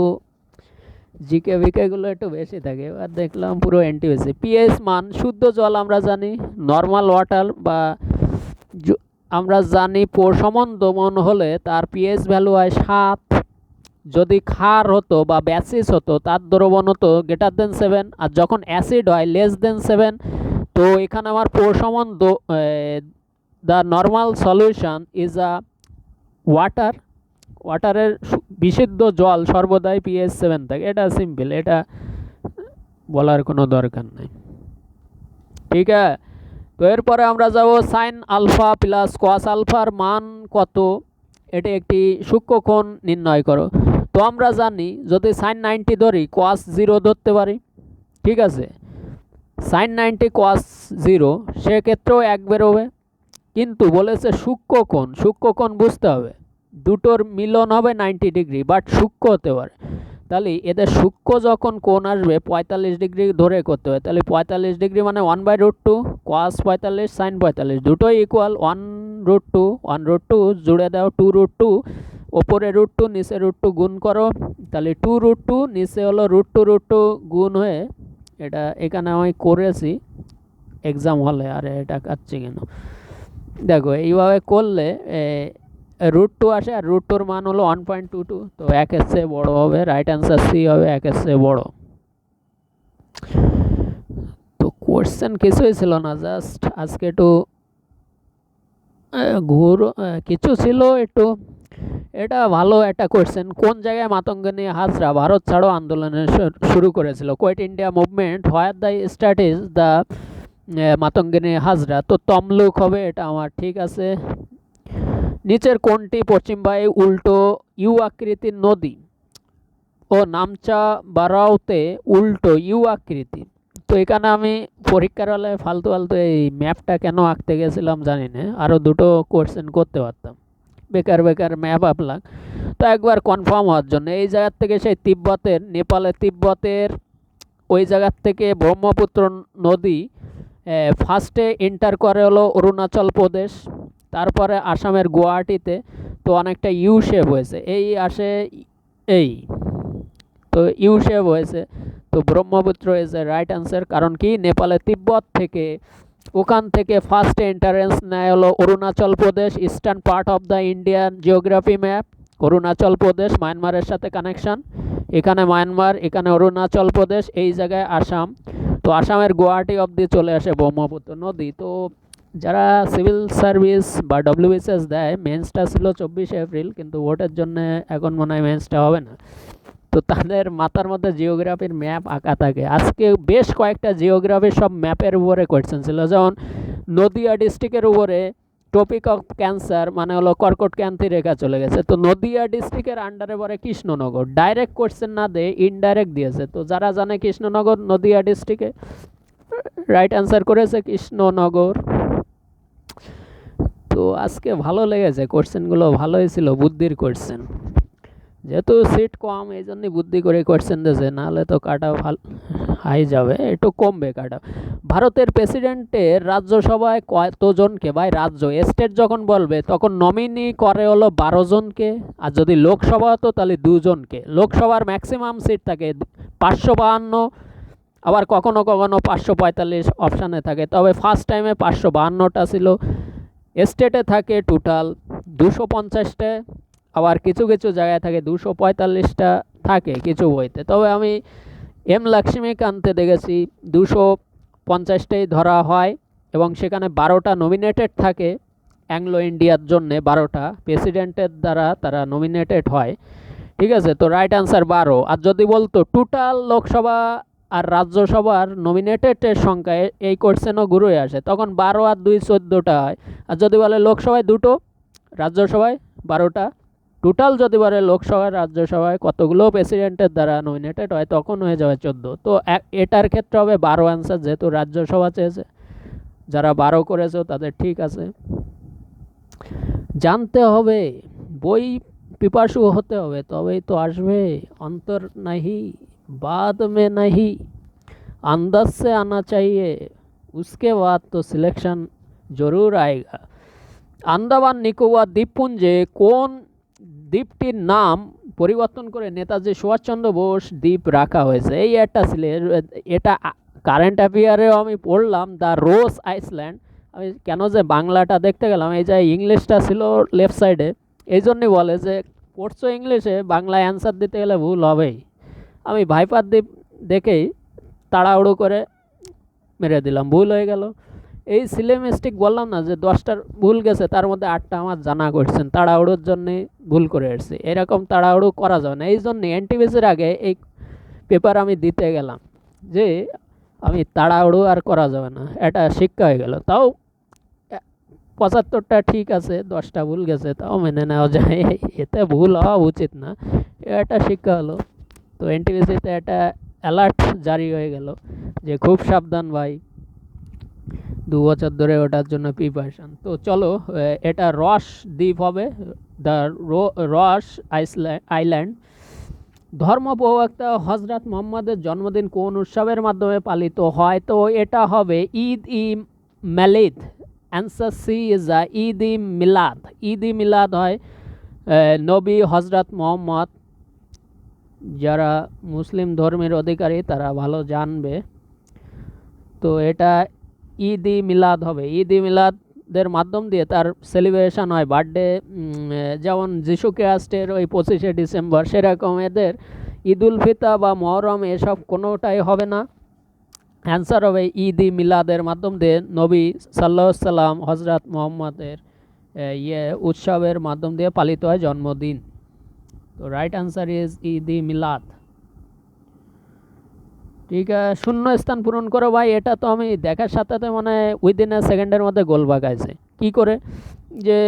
জিকে ভিকেগুলো একটু বেশি থাকে, এবার দেখলাম পুরো এনটিভিসি। পিএইচ মান, শুদ্ধ জল আমরা জানি নর্মাল ওয়াটার, বা আমরা জানি প্রশমন দমন হলে তার পিএইচ ভ্যালু হয় 7। যদি ক্ষার হতো বা ব্যাসিস হতো তার দ্রবণ হতো >7, আর যখন অ্যাসিড হয় <7। তো এখানে আমার প্রশমন the normal solution is a ওয়াটারের বিশুদ্ধ জল সর্বদাই পিএইচ 7 থাকে। এটা সিম্পল, এটা বলার কোনো দরকার নেই। ঠিক আছে, তো এরপরে আমরা যাব সাইন আলফা প্লাস কস আলফার মান কত? এটি একটি সূক্ষ্মকোণ নির্ণয় করো। তো আমরা জানি যদি সাইন 90 ধরি কস 0 ধরতে পারি। ঠিক আছে, সাইন 90 কস 0, সেক্ষেত্রেও 1 বেরোবে। কিন্তু বলেছে সূক্ষ্মকোণ বুঝতে হবে, দুটোর মিলন হবে 90 ডিগ্রি, বাট সূক্ষ্ম হতে পারে। তাহলে এদের সূক্ষ্ম যখন কোণ আসবে 45 ডিগ্রি ধরে করতে হবে। তাহলে 45 ডিগ্রি মানে 1/√2 কস 45 সাইন 45, দুটোই ইকুয়াল 1√2 জুড়ে দাও 2√2 ওপরে √2 নিচে √2 গুণ করো, তাহলে 2√2 নিচে হলো √2 গুণ হয়ে, এটা এখানে আমি করেছি এক্সাম হলে, আর এটা কাটছি কেন, দেখো এইভাবে করলে √2 আসে, আর √2 মান হলো 1.22, তো 1-এর চেয়ে বড় হবে, রাইট অ্যান্সার সি হবে 1-এর চেয়ে বড়। তো কোশ্চেন কিছুই ছিল না, জাস্ট আজকে একটু কিছু ছিল একটু। এটা ভালো একটা কোশ্চেন, কোন জায়গায় মাতঙ্গিনী হাজরা ভারত ছাড়ো আন্দোলনের শুরু করেছিল? Quit India movement, where the start the Matangini Hazra, তো তমলুক হবে এটা আমার, ঠিক আছে। নিচের কোনটি পশ্চিমবাহু উল্টো ইউ আকৃতির নদী? ও নামচা বারাওতে উল্টো ইউ আকৃতি। তো এখানে আমি পরীক্ষার হলে ফালতু ফালতু এই ম্যাপটা কেন আঁকতে গেছিলাম জানি না, আরও দুটো কোশ্চেন করতে পারতাম, বেকার বেকার ম্যাপ আঁকলাম। তো একবার কনফার্ম হওয়ার জন্য, এই জায়গার থেকে সেই তিব্বতের, নেপালের তিব্বতের ওই জায়গার থেকে ব্রহ্মপুত্র নদী ফার্স্টে এন্টার করে হলো অরুণাচল প্রদেশ, তারপরে আসামের গুয়াহাটিতে, তো অনেকটা ইউ শেপ হয়েছে, এই আসে এই, তো ইউ শেপ হয়েছে, তো Brahmaputra is a right answer. কারণ কি, নেপালে তিব্বত থেকে, ওখান থেকে ফার্স্ট এন্টারেন্স নেয় হলো Arunachal Pradesh, eastern part of the Indian geography map, Arunachal Pradesh মায়ানমারের সাথে কানেকশন, এখানে মায়ানমার, এখানে অরুণাচল প্রদেশ, এই জায়গায় আসাম, তো আসামের গুয়াহাটি অবধি চলে আসে ব্রহ্মপুত্র নদী। তো যারা সিভিল সার্ভিস বা ডব্লিউবিসিএস দেয়, মেন্সটা ছিল 24 এপ্রিল, কিন্তু ভোটের জন্য এখন মনে হয় মেন্সটা হবে না, তো তাদের মাথার মধ্যে জিওগ্রাফির ম্যাপ আঁকা থাকে। আজকে বেশ কয়েকটা জিওগ্রাফির সব ম্যাপের উপরে কোয়েশ্চেন ছিল, যেমন নদিয়া ডিস্ট্রিক্টের উপরে টপিক অফ ক্যান্সার মানে হলো কর্কট ক্রান্তি রেখা চলে গেছে, তো নদিয়া ডিস্ট্রিক্টের আন্ডারে পরে কৃষ্ণনগর, ডাইরেক্ট কোয়েশ্চেন না দিয়ে ইনডাইরেক্ট দিয়েছে, তো যারা জানে কৃষ্ণনগর নদিয়া ডিস্ট্রিক্টে, রাইট অ্যান্সার করেছে কৃষ্ণনগর। তো আজকে ভালো লেগেছে, কোয়েশ্চেনগুলো ভালোই ছিল, বুদ্ধির কোয়েশ্চেন, যেহেতু সিট কম এই জন্যই বুদ্ধি করে কোয়েশ্চেন দিয়েছে, নাহলে তো কাটা হাই যাবে, একটু কমবে কাটা। ভারতের প্রেসিডেন্টের রাজ্যসভায় কতজনকে, ভাই রাজ্য স্টেট যখন বলবে তখন নমিনি করে হলো 12 জনকে, আর যদি লোকসভা হতো তাহলে 2 জনকে। লোকসভার ম্যাক্সিমাম সিট থাকে 552, আবার কখনো কখনো 545 অপশানে থাকে, তবে ফার্স্ট টাইমে 552টা ছিল। স্টেটে থাকে টোটাল 250টা, আবার কিছু কিছু জায়গায় থাকে 245টা থাকে কিছু বইতে, তবে আমি এম লক্ষ্মীকান্তে দেখেছি 250টাই ধরা হয়, এবং সেখানে 12টা নমিনেটেড থাকে অ্যাংলো ইন্ডিয়ার জন্যে, 12টা প্রেসিডেন্টের দ্বারা তারা নমিনেটেড হয়, ঠিক আছে। তো রাইট অ্যান্সার 12। আর যদি বলতো টোটাল লোকসভা আর রাজ্যসভার নমিনেটেডের সংখ্যা, এই কোশ্চেনও ঘুরে আসে, তখন 12 আর 2 14টা হয়। আর যদি বলে লোকসভায় 2টো, রাজ্যসভায় 12টা, টোটাল যদি বলে লোকসভায় রাজ্যসভায় কতগুলো প্রেসিডেন্টের দ্বারা নমিনেটেড হয়, তখন হয়ে যাবে 14। তো এটার ক্ষেত্রে হবে 12 অ্যান্সার, যেহেতু রাজ্যসভা চেয়েছে, যারা 12 করেছে তাদের ঠিক আছে। জানতে হবে, বই পিপাসু হতে হবে, তবেই তো আসবে। অন্তর নাহি बाद में नहीं, अंदर से आना चाहिए, उसके बाद तो सिलेक्शन जरूर आएगा। আন্দামান নিকোবর দ্বীপপুঞ্জে কোন দ্বীপটির নাম পরিবর্তন করে নেতাজি সুভাষচন্দ্র বোস দ্বীপ রাখা হয়েছে? এই একটা ছিল, এটা কারেন্ট অ্যাফেয়ারেও আমি পড়লাম, দ্য রোজ আইল্যান্ড। আমি কেন যে বাংলাটা দেখতে গেলাম, এই যে ইংলিশটা ছিল লেফট সাইডে, এই জন্যই বলে যে পড়ছো ইংলিশে, বাংলায় অ্যান্সার দিতে গেলে ভুল হবেই। আমি ভাইপার দ্বীপ দেখেই তাড়াহুড়ো করে মেরে দিলাম, ভুল হয়ে গেল। এই সিলে মিস্টেক বললাম না যে 10টার ভুল গেছে, তার মধ্যে 8টা আমার জানা করছেন, তাড়াহুড়োর জন্যে ভুল করে এসেছি। এরকম তাড়াহুড়ো করা যাবে না, এই জন্যে এনটিপিসির আগে এই পেপার আমি দিতে গেলাম, যে আমি তাড়াহুড়ো আর করা যাবে না, এটা শিক্ষা হয়ে গেল। তাও 75টা ঠিক আছে, 10টা ভুল গেছে, তাও মেনে নেওয়া যায়, এতে ভুল হওয়া উচিত না, এটা শিক্ষা হলো। তো এনটিপিসিতে একটা অ্যালার্ট জারি হয়ে গেল যে খুব সাবধান ভাই, 2 বছর ধরে ওটার জন্য প্রিপারেশন। তো চলো, এটা রস দ্বীপ হবে, দ্য রস আইল্যান্ড। ধর্ম প্রবক্তা হজরত মোহাম্মদের জন্মদিন কোন উৎসবের মাধ্যমে পালিত হয়? তো এটা হবে ঈদ ই মিলাদ। অ্যান্সার সি ইজ ঈদ ই মিলাদ। ঈদ ই মিলাদ হয় নবী হজরত মোহাম্মদ, যারা মুসলিম ধর্মের অধিকারী তারা ভালো জানবে। তো এটা ঈদ ই মিলাদ হবে। ঈদ ই মিলাদের মাধ্যম দিয়ে তার সেলিব্রেশন হয় বার্থডে, যেমন যিশু খ্রিস্টের ওই 25শে ডিসেম্বর, সেরকম এদের ঈদ উল ফিতর বা মহরম এসব কোনোটাই হবে না। অ্যান্সার হবে ঈদ ই মিলাদের মাধ্যম দিয়ে নবী সাল্লাহ সাল্লাম হজরত মোহাম্মদের উৎসবের মাধ্যম দিয়ে পালিত হয় জন্মদিন। তো রাইট আনসার ইজ ঈদ ই মিলাদ। ঠিক আছে, শূন্য স্থান পূরণ করো ভাই। এটা তো আমি দেখার সাথে সাথে মানে উইদিন এ সেকেন্ডের মধ্যে গোল বাগাইছে। কি করে যে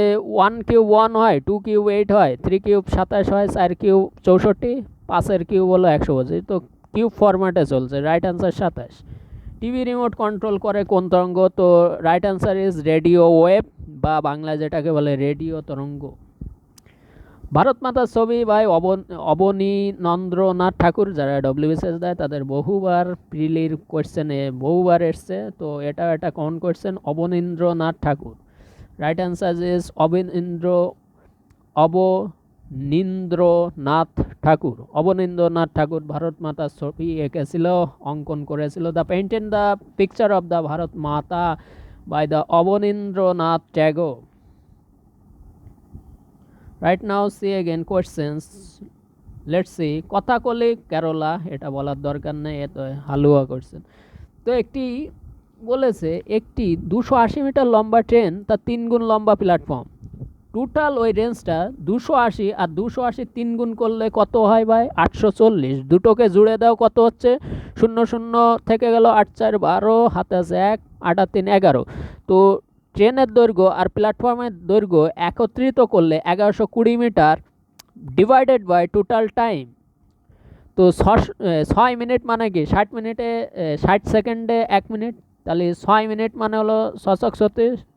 1 কিউব 1 হয়, 2 কিউব 8 হয়, 3 কিউব 27 হয়, 4 কিউব 64, 5-এর কিউব হলো 125। তো কিউব ফরম্যাটে চলছে। Right answer 27। TV remote control করে কোন তরঙ্গ? তো right answer is radio wave, বা বাংলা যেটাকে বলে রেডিও তরঙ্গ। ভারত মাতার ছবি ভাই অবনীন্দ্রনাথ ঠাকুর, যারা ডব্লিউবিসিএস দেয় তাদের বহুবার প্রিলির কোয়েশ্চেনে বহুবার এসছে। তো এটা একটা common question, Abanindranath Thakur. Right answer is Abanindranath Thakur. Abanindranath Thakur Bharat মাতার ছবি এঁকেছিল, অঙ্কন করেছিল। The painted the picture of the Bharat Mata by the Abanindranath Tagore. Right now see again questions. Let's see. Kathakali Kerala, এটা বলার দরকার নেই, এ তো হালুয়া কোয়েশ্চেন। তো একটি বলেছে একটি 280 মিটার লম্বা ট্রেন, তার 3 গুণ লম্বা প্ল্যাটফর্ম। টোটাল ওই রেঞ্জটা 280, আর 280 3 গুণ করলে কত হয় ভাই? 840। দুটোকে জুড়ে দাও, কত হচ্ছে? 0 0 থেকে গেল 8 4 12, হাতে আছে 1, 8 আর 3 11। তো ট্রেনের দৈর্ঘ্য আর প্ল্যাটফর্মের দৈর্ঘ্য একত্রিত করলে 1120 metre, divided by total time. তো 6 মিনিট মানে কি? 60 মিনিটে 60 সেকেন্ডে 1 মিনিট, তাহলে 6 মিনিট মানে হলো 6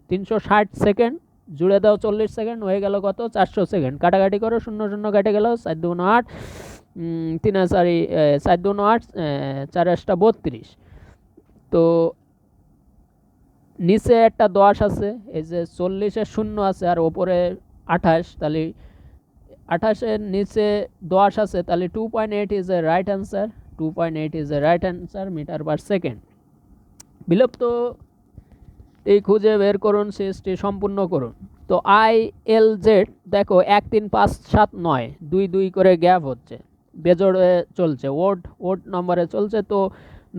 360 সেকেন্ড। জুড়ে দাও 40 সেকেন্ড, হয়ে গেল কত? 400 সেকেন্ড। কাটাকাটি করো, 0 0 কেটে গেল, 4 2 8, 3 4 4 2 8, 4 8 32। তো নিচে একটা 10 আছে, এই যে 40-এর 0 আছে আর ওপরে 28, তাহলে 28-এর নিচে 10 আছে, তাহলে 2.8 is a right answer. 2.8 is a right answer, metre per second. বিলুপ্ত এই খুঁজে বের করুন, শেষটি সম্পূর্ণ করুন। তো ILZ দেখো 1 3 5 7 9, 2 2 করে গ্যাপ হচ্ছে, বেজোড়ে চলছে, ওড নম্বরে চলছে। তো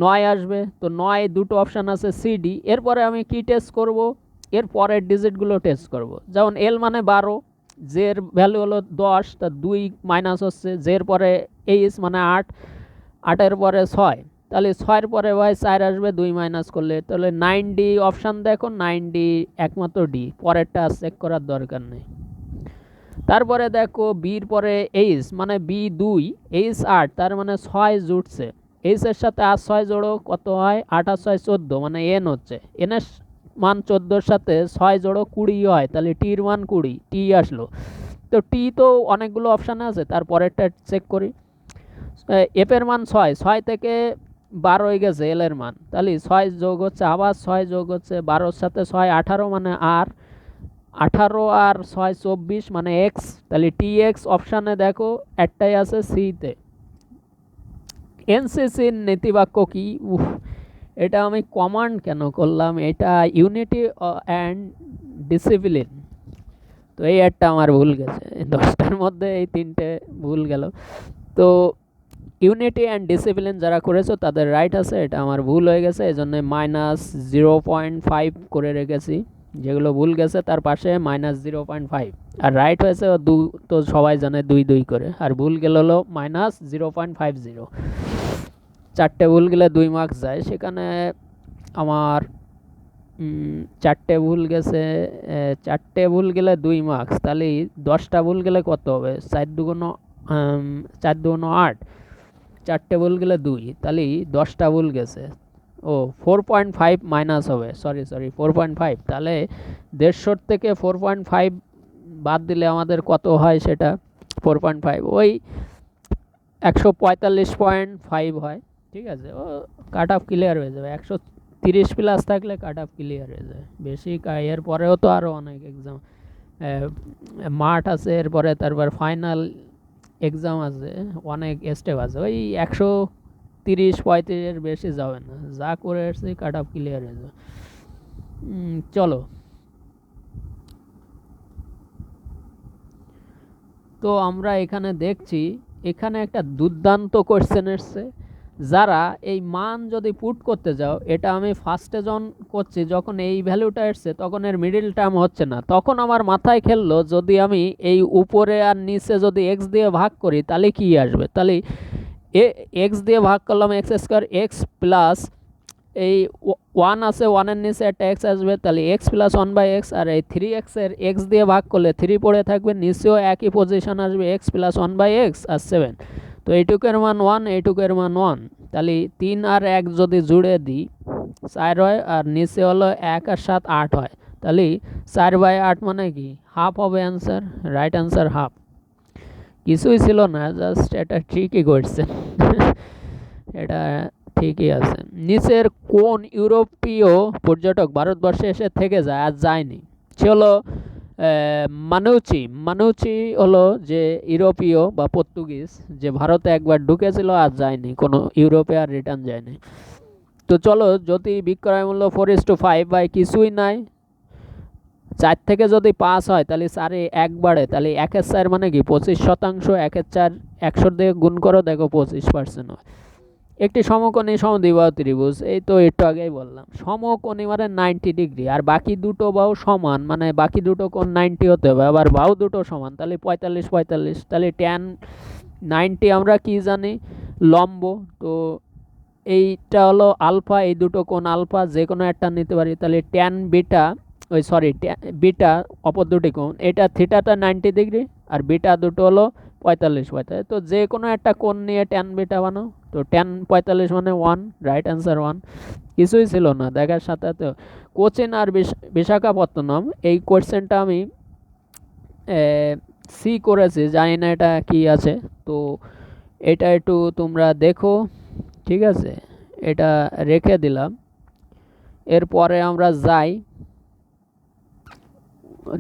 9 আসবে। তো 9 দুটো অপশান আছে CD। এরপরে আমি কি টেস্ট করব? এর পরের ডিজিটগুলো টেস্ট করব। যেমন L মানে 12, জের ভ্যালু হলো 10, তা 2 মাইনাস হচ্ছে, জের পরে এইচ মানে 8, 8-এর পরে 6, তাহলে 6-এর পরে ভাই 4 আসবে, 2 মাইনাস করলে। তাহলে 9D অপশান দেখো, 9D একমাত্র ডি, পরেরটা চেক করার দরকার নেই। তারপরে দেখো বির পরে এইচ মানে বি 2, এইচ 8, তার মানে 6 জুটছে। এইচের সাথে আর 6 জোড়ো, কত হয়? 8 আর 6 14, মানে এন হচ্ছে। এনের মান 14-এর সাথে 6 জোড়ো 20 হয়, তাহলে টির মান 20, টি আসলো। তো টি তো অনেকগুলো অপশানে আছে, তারপরেরটা চেক করি। এফের মান 6, 6 থেকে 12 হয়ে গেছে এল এর মান, তাহলে 6 যোগ হচ্ছে, আবার 6 যোগ হচ্ছে, 12-এর সাথে 6 18, মানে আর 18 আর 6 24, মানে এক্স। তাহলে টি এক্স অপশানে দেখো একটাই আছে, সিতে। এনসিসির নীতিবাক্য কি? এটা আমি কমান্ড কেন করলাম? এটা ইউনিটি অ্যান্ড ডিসিপ্লিন। তো এই একটা আমার ভুল গেছে, 10টার মধ্যে এই 3টে ভুল গেল। তো ইউনিটি অ্যান্ড ডিসিপ্লিন যারা করেছো তাদের রাইট আছে, এটা আমার ভুল হয়ে গেছে, এই জন্য -0.5 করে রেখেছি। যেগুলো ভুল গেছে তার পাশে -0.5, আর রাইট হয়েছে তো সবাই জানে 2 2 করে, আর ভুল গেল হলো -0.50। 4টে ভুল গেলে 2 মার্কস যায়, সেখানে আমার 4টে ভুল গেছে, 4টে ভুল গেলে 2 মার্কস, তাহলে 10টা ভুল গেলে কত হবে? 4 2 8, 4টে ভুল গেলে 2, তাহলে 10টা ভুল গেছে। ও 4.5 মাইনাস হবে, সরি 4.5। তাহলে 150 থেকে 4.5 বাদ দিলে আমাদের কত হয়? সেটা 4.5, ওই 145.5 হয়। ঠিক আছে, ও কাট অফ ক্লিয়ার হয়ে যাবে। 130 প্লাস থাকলে কাট অফ ক্লিয়ার হয়ে যায়। বেশি এর পরেও তো আরও অনেক এক্সাম মাঠ আছে, এরপরে তারপর ফাইনাল এক্সাম আছে, অনেক স্টেপ আছে, ওই 130-35-এর বেশি যাবে না, যা করে এসেছি কাট অফ ক্লিয়ার হয়ে যাবে। চলো, তো আমরা এখানে দেখছি এখানে একটা দুর্দান্ত কোশ্চেন এসছে। যারা এই মান যদি পুট করতে যাও, এটা আমি ফার্স্টে যখন করছি, যখন এই ভ্যালুটা এসছে তখন এর মিডিল টার্ম হচ্ছে না, তখন আমার মাথায় খেললো যদি আমি এই উপরে আর নিচে যদি এক্স দিয়ে ভাগ করি তাহলে কি আসবে। তাহলে এক্স দিয়ে ভাগ করলাম এক্স স্কোয়ার, এক্স প্লাস এই 1 আছে, 1-এর নিচে একটা এক্স আসবে, তাহলে এক্স প্লাস 1/x, আর এই 3x-এর এক্স দিয়ে ভাগ করলে 3 পড়ে থাকবে, নিচেও একই পজিশন আসবে, এক্স প্লাস 1/x আর 7। তো এইটুকের মান 1, এইটুকের মান 1, তাহলে 3 আর 1 যদি জুড়ে দিই 4 হয়, আর নিচে হলো 1 আর 7 8 হয়, তাহলে 4/8 মানে কি হাফ হবে অ্যান্সার, রাইট অ্যান্সার হাফ। কিছুই ছিল না, জাস্ট এটা ঠিকই করছে। এটা ঠিকই আছে। নিচের কোন ইউরোপীয় পর্যটক ভারতবর্ষে এসে থেকে যায় আর যায়নি? সে হলো মানুচি হলো যে ইউরোপীয় বা পর্তুগিজ, যে ভারতে একবার ঢুকেছিল আর যায়নি, কোনো ইউরোপে আর রিটার্ন যায়নি। তো চলো, যদি বিক্রয় মূল্য 4:5 বাই কিছুই নাই, 4 থেকে যদি 5 হয় তাহলে 4-এ 1 বাড়ে, তাহলে 1/4 মানে কি 25%, 1/4 100 দিয়ে গুণ করো, দেখো 25% হয়। একটি সমকোণী সমদ্বিবাহু ত্রিভুজ, এই তো একটু আগেই বললাম, সমকোণী মানে 90 ডিগ্রি, আর বাকি দুটো বাহু সমান, মানে বাকি দুটো কোণ 90 হতে হবে, আবার বাহু দুটো সমান, তাহলে 45-45, তাহলে tan 90 আমরা কি জানি, লম্ব। তো এইটা হলো আলফা, এই দুটো কোণ আলফা, যে কোনো একটা নিতে পারি, তাহলে tan বিটা, ওই সরি বিটা অপর দুটি কোণ, এটা থিটাটা 90 ডিগ্রি আর বিটা দুটো হলো 45, তো যে কোনো একটা কোণ নিয়ে tan বিটা বানাও, তো tan 45 মানে 1, রাইট অ্যান্সার 1। কিছুই ছিল না, দেখার সাথে। তো কোচিন আর বিশাখাপত্তনম, এই কোয়েশ্চেনটা আমি সি করেছি, জানি না এটা কি আছে, তো এটা একটু তোমরা দেখো, ঠিক আছে, এটা রেখে দিলাম। এরপরে আমরা যাই,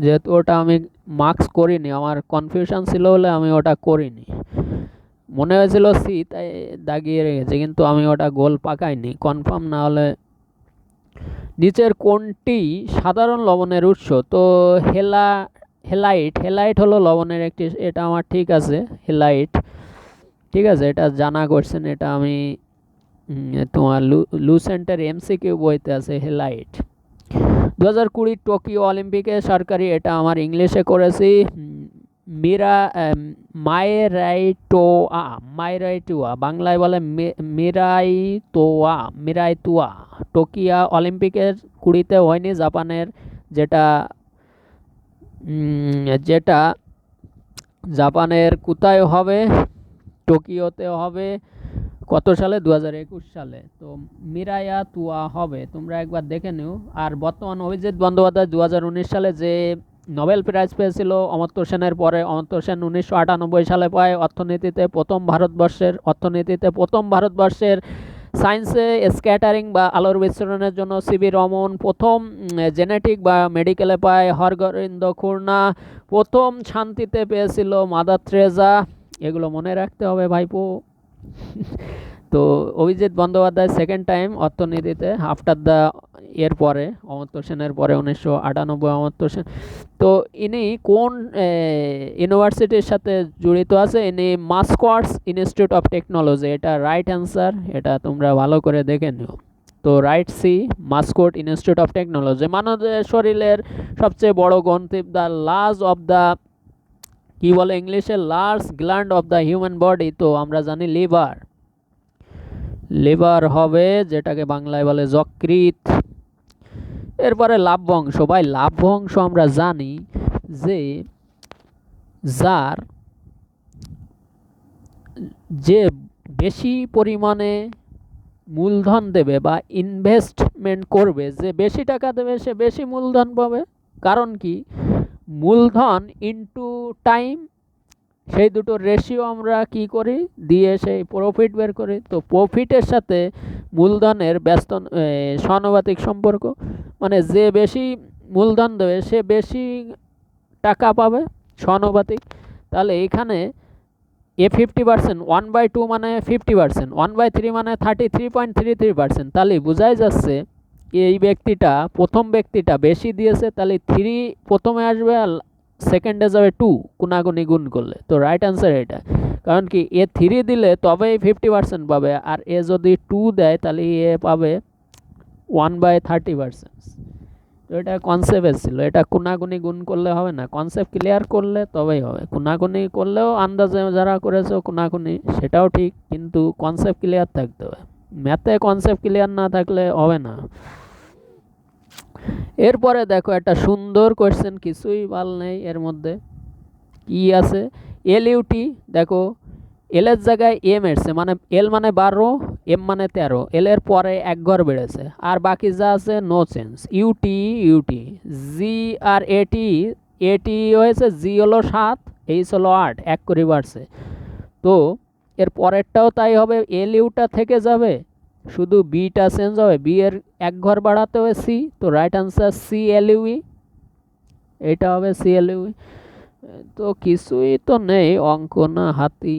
যেহেতু ওটা আমি মার্কস করিনি, আমার কনফিউশন ছিল বলে আমি ওটা করিনি, মনে হয়েছিল সি তাই দাগিয়ে রেখেছে, কিন্তু আমি ওটা গোল পাকাইনি, কনফার্ম না হলে। নিচের কোনটি সাধারণ লবণের উৎস? তো হেলাইট হলো লবণের একটি, এটা আমার ঠিক আছে, হেলাইট, ঠিক আছে, এটা জানা করছেন, এটা আমি তোমার লুসেন্টের MCQ বইতে আছে হেলাইট। 2020 টোকিও অলিম্পিকে সরকারি, এটা আমার ইংলিশে করেছি, মাইরাইটোয়া, বাংলায় বলে মিরাইতুয়া। টোকিও অলিম্পিকের 20-তে হয়নি, জাপানের, যেটা যেটা জাপানের কোথায় হবে, টোকিওতে হবে, কত সালে, 2021 সালে। তো মিরাইয়া তুয়া হবে, তোমরা একবার দেখে নিও। আর বর্তমান অভিজিৎ বন্দ্যোপাধ্যায় 2019 সালে যে নোবেল প্রাইজ পেয়েছিল অমর্ত্য সেনের পরে, অমর্ত্য সেন 1998 সালে পায় অর্থনীতিতে, প্রথম ভারতবর্ষের সায়েন্সে স্ক্যাটারিং বা আলোর বিচ্ছুরণের জন্য সিবি রমন, প্রথম জেনেটিক বা মেডিকেলে পায় হরগোবিন্দ খুরনা, প্রথম শান্তিতে পেয়েছিল মাদার তেরেসা। এগুলো মনে রাখতে হবে ভাইপো। তো অভিজিৎ বন্দ্যোপাধ্যায় সেকেন্ড টাইম অর্থনীতিতে, আফটার দ্য এর পরে, অমর্ত্য সেনের পরে 1998 অমর্ত্য সেন। তো ইনি কোন ইউনিভার্সিটির সাথে জড়িত আছে? ইনি মাস্কোয়াটস ইনস্টিটিউট অফ টেকনোলজি, এটা রাইট অ্যান্সার, এটা তোমরা ভালো করে দেখে নিও। তো right see, Massachusetts Institute of Technology. মানবের শরীরের সবচেয়ে বড় গ্রন্থি, দ্য লার্জ অফ দ্য, কি বলে ইংলিশে, large gland of the human body, তো আমরা জানি লিভার হবে, যেটাকে বাংলায় বলে যকৃৎ। এরপরে লাভ্যাংশ, ভাই লাভ্যাংশ আমরা জানি যে যে বেশি পরিমাণে মূলধন দেবে বা ইনভেস্টমেন্ট করবে, যে বেশি টাকা দেবে সে বেশি মূলধন পাবে। কারণ কি, মূলধন ইনটু টাইম, সেই দুটো রেশিও আমরা কি করি দিয়ে সেই প্রফিট বের করি। তো প্রফিটের সাথে মূলধনের সহানুপাতিক সম্পর্ক, মানে যে বেশি মূলধন দেবে সে বেশি টাকা পাবে সমানুপাতিক। তাহলে এখানে এ 50%, 1/2 মানে 50%, 1/3 মানে 33.33%। তাহলে বোঝাই যাচ্ছে এই ব্যক্তিটা, প্রথম ব্যক্তিটা বেশি দিয়েছে, তাহলে 3 প্রথমে আসবে আর সেকেন্ডে যাবে 2 গুণাগুণি গুণ করলে। তো রাইট অ্যান্সার এটা। কারণ কি এ 3 দিলে তবেই 50% পাবে, আর এ যদি 2 দেয় তাহলে এ পাবে 1/30%। তো এটা কনসেপ্ট ছিল, এটা গুণাগুণি গুণ করলে হবে না, কনসেপ্ট ক্লিয়ার করলে তবেই হবে। গুণাগুণি করলেও আন্দাজে যারা করেছো গুণাগুণি সেটাও ঠিক, কিন্তু কনসেপ্ট ক্লিয়ার থাকতে হবে। ম্যাথে কনসেপ্ট ক্লিয়ার না থাকলে হবে না। এরপরে দেখো একটা সুন্দর কোয়েশ্চেন, কিছুই বাল নেই এর মধ্যে। কি আছে? এলইউটি, দেখো এল এর জায়গায় এম এসছে, মানে এল মানে 12, এম মানে 13, এল এর পরে এক ঘর বেড়েছে, আর বাকি যা আছে নো চেঞ্জ। ইউটি ইউটি, জি আর এটি, এটি হয়েছে, জি হলো 7, এইচ হলো 8, এক করে বাড়ছে। তো এর পরেরটাও তাই হবে, এল ইউটা থেকে যাবে, শুধু বিটা চেঞ্জ হবে, বি এর এক ঘর বাড়াতে হবে সি। তো right answer C L U E, এটা হবে সি এল ইউই। তো কিছুই তো নেই, অঙ্ক না হাতি,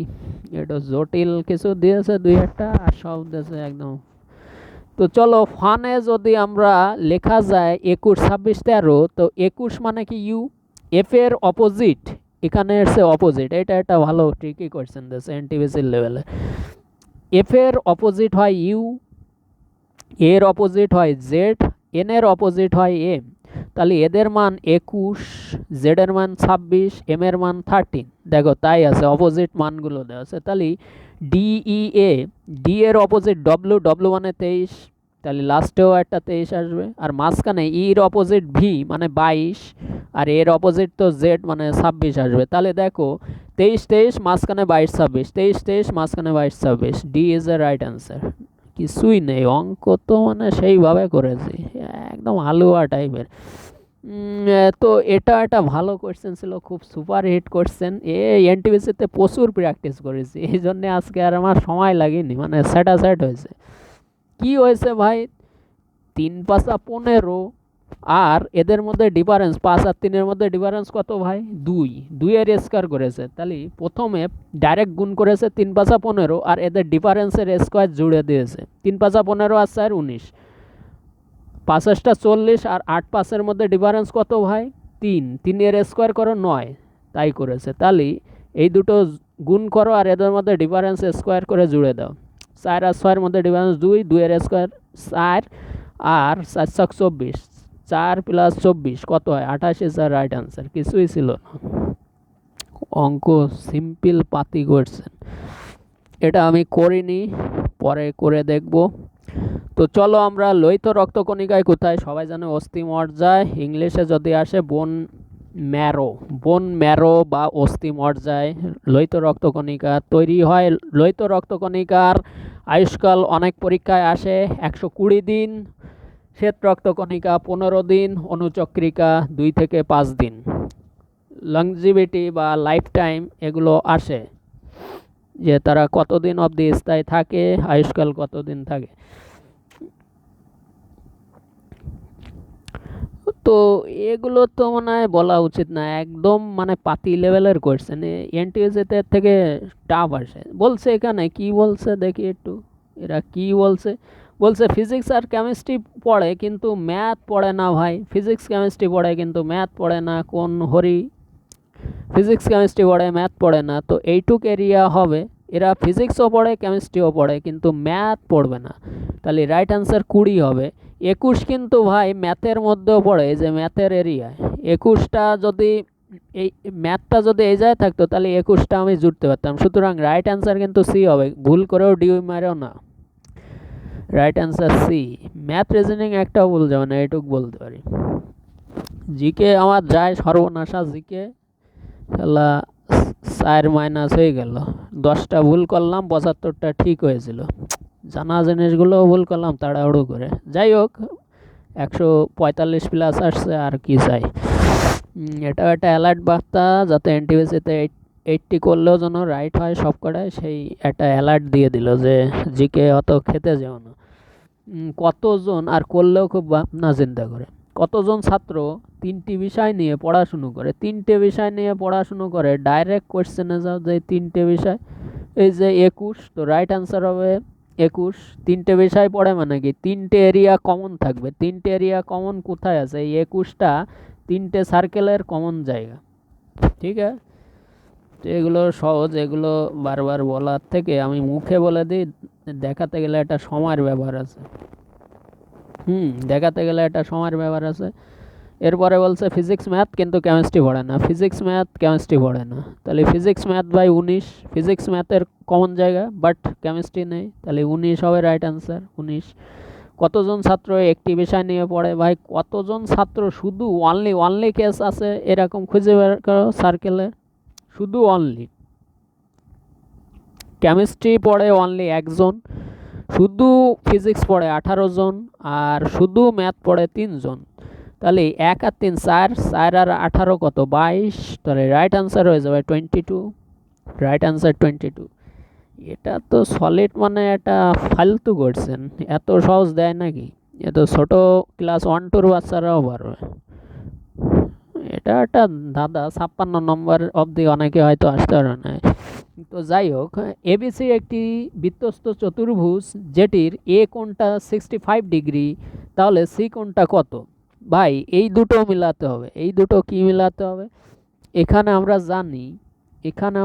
এটা জটিল কিছু দিয়েছে দুই একটা, আর সব দিয়েছে একদম। তো চলো ফানে যদি আমরা লেখা যায় 21, 26, 13, তো 21 মানে কি ইউ, এফ এর অপোজিট, এখানে এসে অপোজিট, এটা একটা ভালো ট্রিকি কোয়েশ্চেন দিয়েছে এনটিভিসির লেভেলে। এফ এর অপোজিট হয় ইউ, এর অপোজিট হয় জেড, এন এর অপোজিট হয় এম। তাহলে এদের মান 21, জেড এর মান 26, এম এর মান 13। দেখো তাই আছে, অপোজিট মানগুলো দেওয়া আছে। তাহলে ডিই এ, ডি এর অপোজিট ডব্লু, ডব্লু মানে 23, তাহলে লাস্টেও একটা 23 আসবে। আর মাঝখানে ইর অপোজিট ভি মানে 22, আর এর অপোজিট তো জেড মানে 26 আসবে। তাহলে দেখো 23 23 মাঝখানে 22 26, 23 23 মাঝখানে 22 26, D is a right answer. কিছুই নেই, অঙ্ক তো মানে সেইভাবে করেছি, একদম হালুয়া টাইপের। তো এটা একটা ভালো কোয়েশ্চেন ছিল, খুব সুপার হিট কোয়েশ্চেন। এনটিভিসিতে প্রচুর প্র্যাকটিস করেছি, এই জন্যে আজকে আর আমার সময় লাগেনি, মানে স্যাটাসাইড হয়েছে। কি হয়েছে ভাই, 3 5 15, আর এদের মধ্যে ডিফারেন্স 5 আর 3-এর মধ্যে ডিফারেন্স কত ভাই, 2, 2 এর স্কোয়ার করেছে। তাহলে প্রথমে ডাইরেক্ট গুণ করেছে 3 5 15, আর এদের ডিফারেন্সের স্কোয়ার জুড়ে দিয়েছে। 3 5 15 আর 4 19, 5টা 40, আর 8 5-এর মধ্যে ডিফারেন্স কত ভাই, 3, 3 এর স্কোয়ার করো 9, তাই করেছে। তাহলে এই দুটো গুণ করো আর এদের মধ্যে ডিফারেন্স স্কোয়ার করে জুড়ে দাও। 4 আর 6-এর মধ্যে ডিফারেন্স 2, 2 এর স্কোয়ার 4, আর 4 7 24, 4 + 24 কত হয় 28 ইজ দ্য রাইট আনসার। কিছুই ছিল না, অঙ্ক সিম্পল পাতি কোয়েশ্চেন। এটা আমি করিনি, পরে করে দেখব। তো চলো আমরা লোহিত রক্তকণিকায় কোথায়, সবাই জানে অস্থি মজ্জায়, ইংলিশে যদি আসে বোন ম্যারো, বোন ম্যারো বা অস্থি মজ্জায় লোহিত রক্তকণিকা তৈরি হয়। লোহিত রক্তকণিকার আয়ুষ্কাল অনেক পরীক্ষায় আসে 120 দিন, শ্বেত রক্তকণিকা 15 দিন, অনুচক্রিকা 2 থেকে 5 দিন। লংজিভিটি বা লাইফ টাইম এগুলো আসে, যে তারা কতদিন অবধি স্থায়ী থাকে, আয়ুষ্কাল কতদিন থাকে। তো এগুলো তো মনে হয় বলা উচিত না, একদম মানে পাতি লেভেলের কোয়েশ্চেন, এনটিএসএতে থেকে টাফ আসে। বলছে এখানে কি বলছে দেখি একটু, এরা কি বলছে, বলছে ফিজিক্স আর কেমিস্ট্রি পড়ে কিন্তু ম্যাথ পড়ে না ভাই, ফিজিক্স কেমিস্ট্রি পড়ে কিন্তু ম্যাথ পড়ে না, কোন হরি ফিজিক্স কেমিস্ট্রি পড়ে ম্যাথ পড়ে না। তো এইটুক এরিয়া হবে, এরা ফিজিক্সও পড়ে কেমিস্ট্রিও পড়ে কিন্তু ম্যাথ পড়বে না। তাহলে রাইট অ্যান্সার 20 হবে। 21 কিন্তু ভাই ম্যাথের মধ্যেও পড়ে, এই যে ম্যাথের এরিয়ায় 21টা, যদি এই ম্যাথটা যদি এই জায়গায় থাকতো তাহলে 21টা আমি জুড়তে পারতাম। সুতরাং রাইট অ্যান্সার কিন্তু সি হবে, ভুল করেও ডি মারেও না, right answer C. Math reasoning একটাও ভুল যাবে না, এটুক বলতে পারি। জিকে আমার যায় সর্বনাশা, জিকে খেলা 4 মাইনাস হয়ে গেল, 10টা ভুল করলাম, 75টা ঠিক হয়েছিল। জানা জিনিসগুলো ভুল করলাম তাড়াহুড়ো করে। যাই হোক 145 প্লাস আসছে, আর কি চাই। এটা একটা অ্যালার্ট বার্তা, যাতে এনটিভিসিতে 80 করলেও যেন রাইট হয় সব কটায়, সেই একটা অ্যালার্ট দিয়ে দিল যে জিকে অত খেতে যেও না। কতজন, আর করলেও খুব ভাবনা চিন্তা করে, কতজন ছাত্র তিনটি বিষয় নিয়ে পড়াশুনো করে, তিনটে বিষয় নিয়ে পড়াশুনো করে, ডাইরেক্ট কোয়েশ্চেনে যাও যে তিনটে বিষয়, এই যে 21, তো রাইট অ্যান্সার হবে 21। তিনটে বিষয় পড়ে মানে কি, তিনটে এরিয়া কমন থাকবে। তিনটে এরিয়া কমন কোথায় আছে? এই 21টা তিনটে সার্কেলের কমন জায়গা। ঠিক আছে, তো এগুলো সহজ, এগুলো বারবার বলার থেকে আমি মুখে বলে দিই, দেখাতে গেলে একটা সময়ের ব্যাপার আছে। দেখাতে গেলে একটা সময়ের ব্যাপার আছে। এরপরে বলছে ফিজিক্স ম্যাথ কিন্তু কেমিস্ট্রি পড়ে না, ফিজিক্স ম্যাথ কেমিস্ট্রি পড়ে না, তাহলে ফিজিক্স ম্যাথ বাই 19, ফিজিক্স ম্যাথের কমন জায়গা বাট কেমিস্ট্রি নেই, তাহলে 19 হবে রাইট অ্যান্সার। 19। কতজন ছাত্র একটি বিষয় নিয়ে পড়ে? ভাই কতজন ছাত্র, শুধু অনলি কেস আছে এরকম খুঁজে বের করো সার্কেলে, শুধু অনলি। কেমিস্ট্রি পড়ে অনলি একজন, শুধু ফিজিক্স পড়ে 18 জন, আর শুধু ম্যাথ পড়ে 3 জন। তাহলে 1 আর 3 4, 4 আর 18 কত? 22। তাহলে রাইট অ্যান্সার হয়ে যাবে 22। Right answer 22। এটা তো সলিড, মানে এটা ফালতু করছেন, এত সহজ দেয় নাকি? এ তো ছোট ক্লাস 1-2 বাচ্চারাও পারবে। এটা একটা দাদা 56 নম্বর অবধি অনেকে হয়তো আসতে পারে না। তো যাই হোক, এবিসি একটি বৃত্তস্থ চতুর্ভুজ যেটির এ কোণটা 65 ডিগ্রি, তাহলে সি কোণটা কত? ভাই এই দুটো মিলাতে হবে। এই দুটো কি মিলাতে হবে? এখানে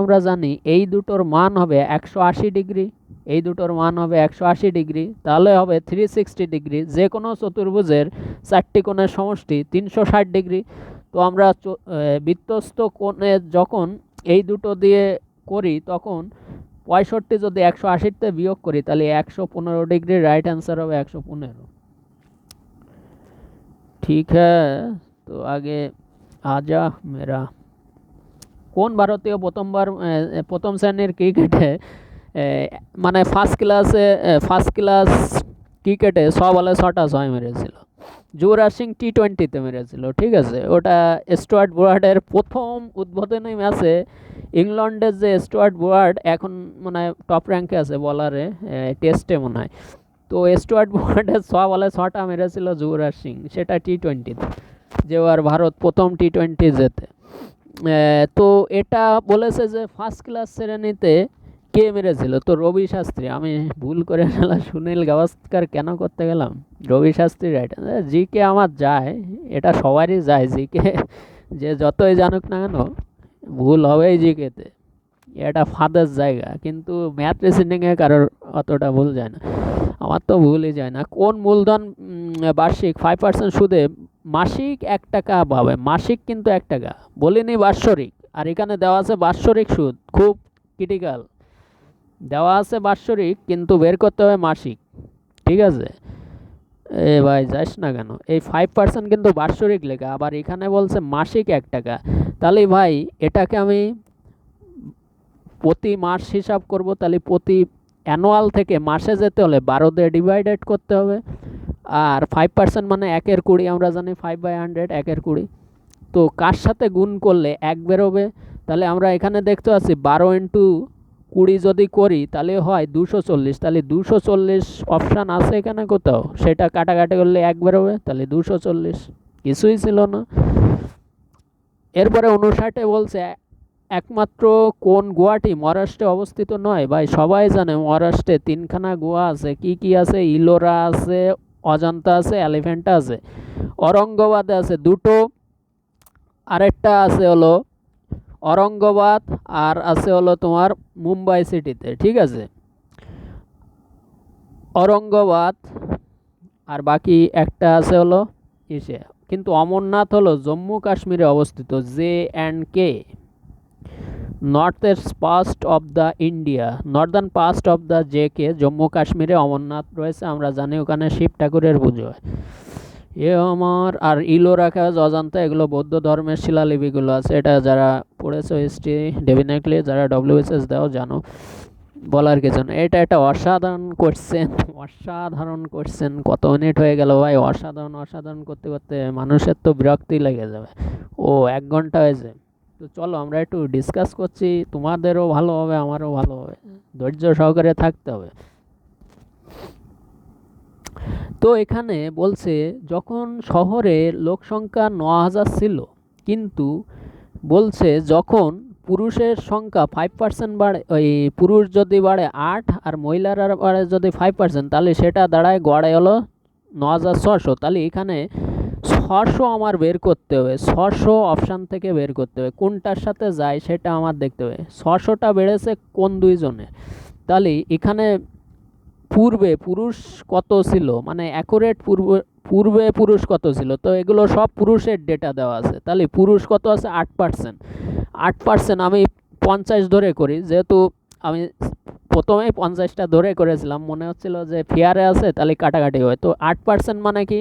আমরা জানি এই দুটোর মান হবে 180 ডিগ্রি, এই দুটোর মান হবে 180 ডিগ্রি, তাহলে হবে 360 ডিগ্রি। যে কোনো চতুর্ভুজের 4টি কোণের সমষ্টি 360 ডিগ্রি। তো আমরা বৃত্তস্থ কোণে যখন এই দুটো দিয়ে করি, তখন 65 যদি 180তে বিয়োগ করি তাহলে 115 ডিগ্রি। রাইট অ্যান্সার হবে 115। ঠিক হ্যাঁ, তো আগে আজা মেরা। কোন ভারতীয় প্রথম শ্রেণীর ক্রিকেটে মানে ফার্স্ট ক্লাস ক্রিকেটে 6 বলে 6টা 6 মেরেছিল? যুবরাজ সিং টি20তে মেরেছিল, ঠিক আছে। ওটা স্টুয়ার্ট ব্রোয়ার্ডের প্রথম উদ্বোধনী ম্যাচে ইংল্যান্ডের যে স্টুয়ার্ট ব্রোয়ার্ড এখন মনে হয় টপ র্যাঙ্কে আছে বলারে, টেস্টে মনে হয়। তো স্টুয়ার্ট ব্রোয়ার্ডের 6 বলে 6টা মেরেছিল যুবরাজ সিং, সেটা টি20তে, যে আর ভারত প্রথম টি20 জেতে। তো এটা বলেছে যে ফার্স্ট ক্লাস শ্রেণীতে কে মেরেছিল, তো রবি শাস্ত্রী। আমি ভুল করে ফেলা, সুনীল গাভাস্কার কেন করতে গেলাম? রবি শাস্ত্রী রাইট। জিকে আমার যায়, এটা সবারই যায় জিকে, যে যতই জানুক না কেন ভুল হবেই জিকেতে, এটা ফাদার জায়গা। কিন্তু ম্যাথ রিজনিংয়ে কারোর অতটা ভুল যায় না, আমার তো ভুলই যায় না। কোন মূলধন বার্ষিক 5% সুদে মাসিক 1 টাকা পাবে? মাসিক কিন্তু 1 টাকা, বলিনি বাৎসরিক। আর এখানে দেওয়া আছে বাৎসরিক সুদ, খুব ক্রিটিক্যাল। দেওয়া আছে বাৎসরিক কিন্তু বের করতে হবে মাসিক, ঠিক আছে। এ ভাই যাস না কেন, এই 5% কিন্তু বাৎসরিক লেখা, আবার এখানে বলছে মাসিক 1 টাকা। তাহলে ভাই এটাকে আমি প্রতি মাস হিসাব করব, তাহলে প্রতি অ্যানুয়াল থেকে মাসে যেতে হলে 12 দিয়ে ডিভাইডেড করতে হবে। আর 5% মানে 1/20, আমরা জানি 5/100 1/20। তো কার সাথে গুণ করলে 1 বেরোবে? তাহলে আমরা এখানে দেখতে পাচ্ছি 12 × 20 যদি করি তাহলে হয় 240। তাহলে 240 অপশান আছে এখানে কোথাও, সেটা কাটাকাটি করলে 1 বেরোবে, তাহলে 240, কিছুই ছিল না। এরপরে 59 বলছে একমাত্র কোন গোয়াটি মহারাষ্ট্রে অবস্থিত নয়? ভাই সবাই জানে মহারাষ্ট্রে 3খানা গোয়া আছে। কি কি আছে? ইলোরা আছে, অজন্তা আছে, এলিফ্যান্টা আছে, অরঙ্গাবাদে আছে 2টো, আরেকটা আছে হলো অরঙ্গাবাদ, আর আছে হলো তোমার মুম্বাই সিটিতে, ঠিক আছে। অরঙ্গাবাদ আর বাকি একটা আছে হলো ইসে। কিন্তু অমরনাথ হলো জম্মু কাশ্মীরে অবস্থিত, JNK, Northern past of the JK, Jammu কাশ্মীরে অমরনাথ রয়েছে। আমরা জানি ওখানে শিব ঠাকুরের পুজো হয়। আমার আর ইলোরা, অজন্তা, এগুলো বৌদ্ধ ধর্মের শিলালিপিগুলো আছে। এটা যারা পড়েছো হিস্ট্রি ডেফিনেটলি, যারা WBCS দাও জানো, বলার কিছু না। এটা একটা অসাধারণ কোশ্চেন। কত মিনিট হয়ে গেল ভাই? অসাধারণ করতে করতে মানুষের তো বিরক্তি লেগে যাবে। ও 1 ঘন্টা হয়েছে। তো চলো আমরা একটু ডিসকাস করছি, তোমাদেরও ভালো হবে আমারও ভালো হবে, ধৈর্য সহকারে থাকতে হবে। তো এখানে বলছে যখন শহরে লোক সংখ্যা ৯,০০০ ছিল, কিন্তু বলছে যখন পুরুষের সংখ্যা 5% বাড়ে, ওই পুরুষ যদি বাড়ে 8 আর মহিলারা বাড়ে যদি 5%, তাহলে সেটা দাঁড়ায় গড়ে হলো ৯,৬০০। তাহলে এখানে ৬০০ আমার বের করতে হবে, ৬০০ অপশান থেকে বের করতে হবে, কোনটার সাথে যায় সেটা আমার দেখতে হবে। ৬০০টা বেড়েছে কোন দুইজনের, তাহলে এখানে পূর্বে পুরুষ কত ছিল, মানে অ্যাকুরেট পূর্বে পুরুষ কত ছিল, তো এগুলো সব পুরুষের ডেটা দেওয়া আছে। তাহলে পুরুষ কত আছে 8%, 8% আমি 50 ধরে করি, যেহেতু আমি প্রথমেই 50টা ধরে করেছিলাম, মনে হচ্ছিল যে ফেয়ারে আছে তাহলে কাটাকাটি হয়। তো 8% মানে কি,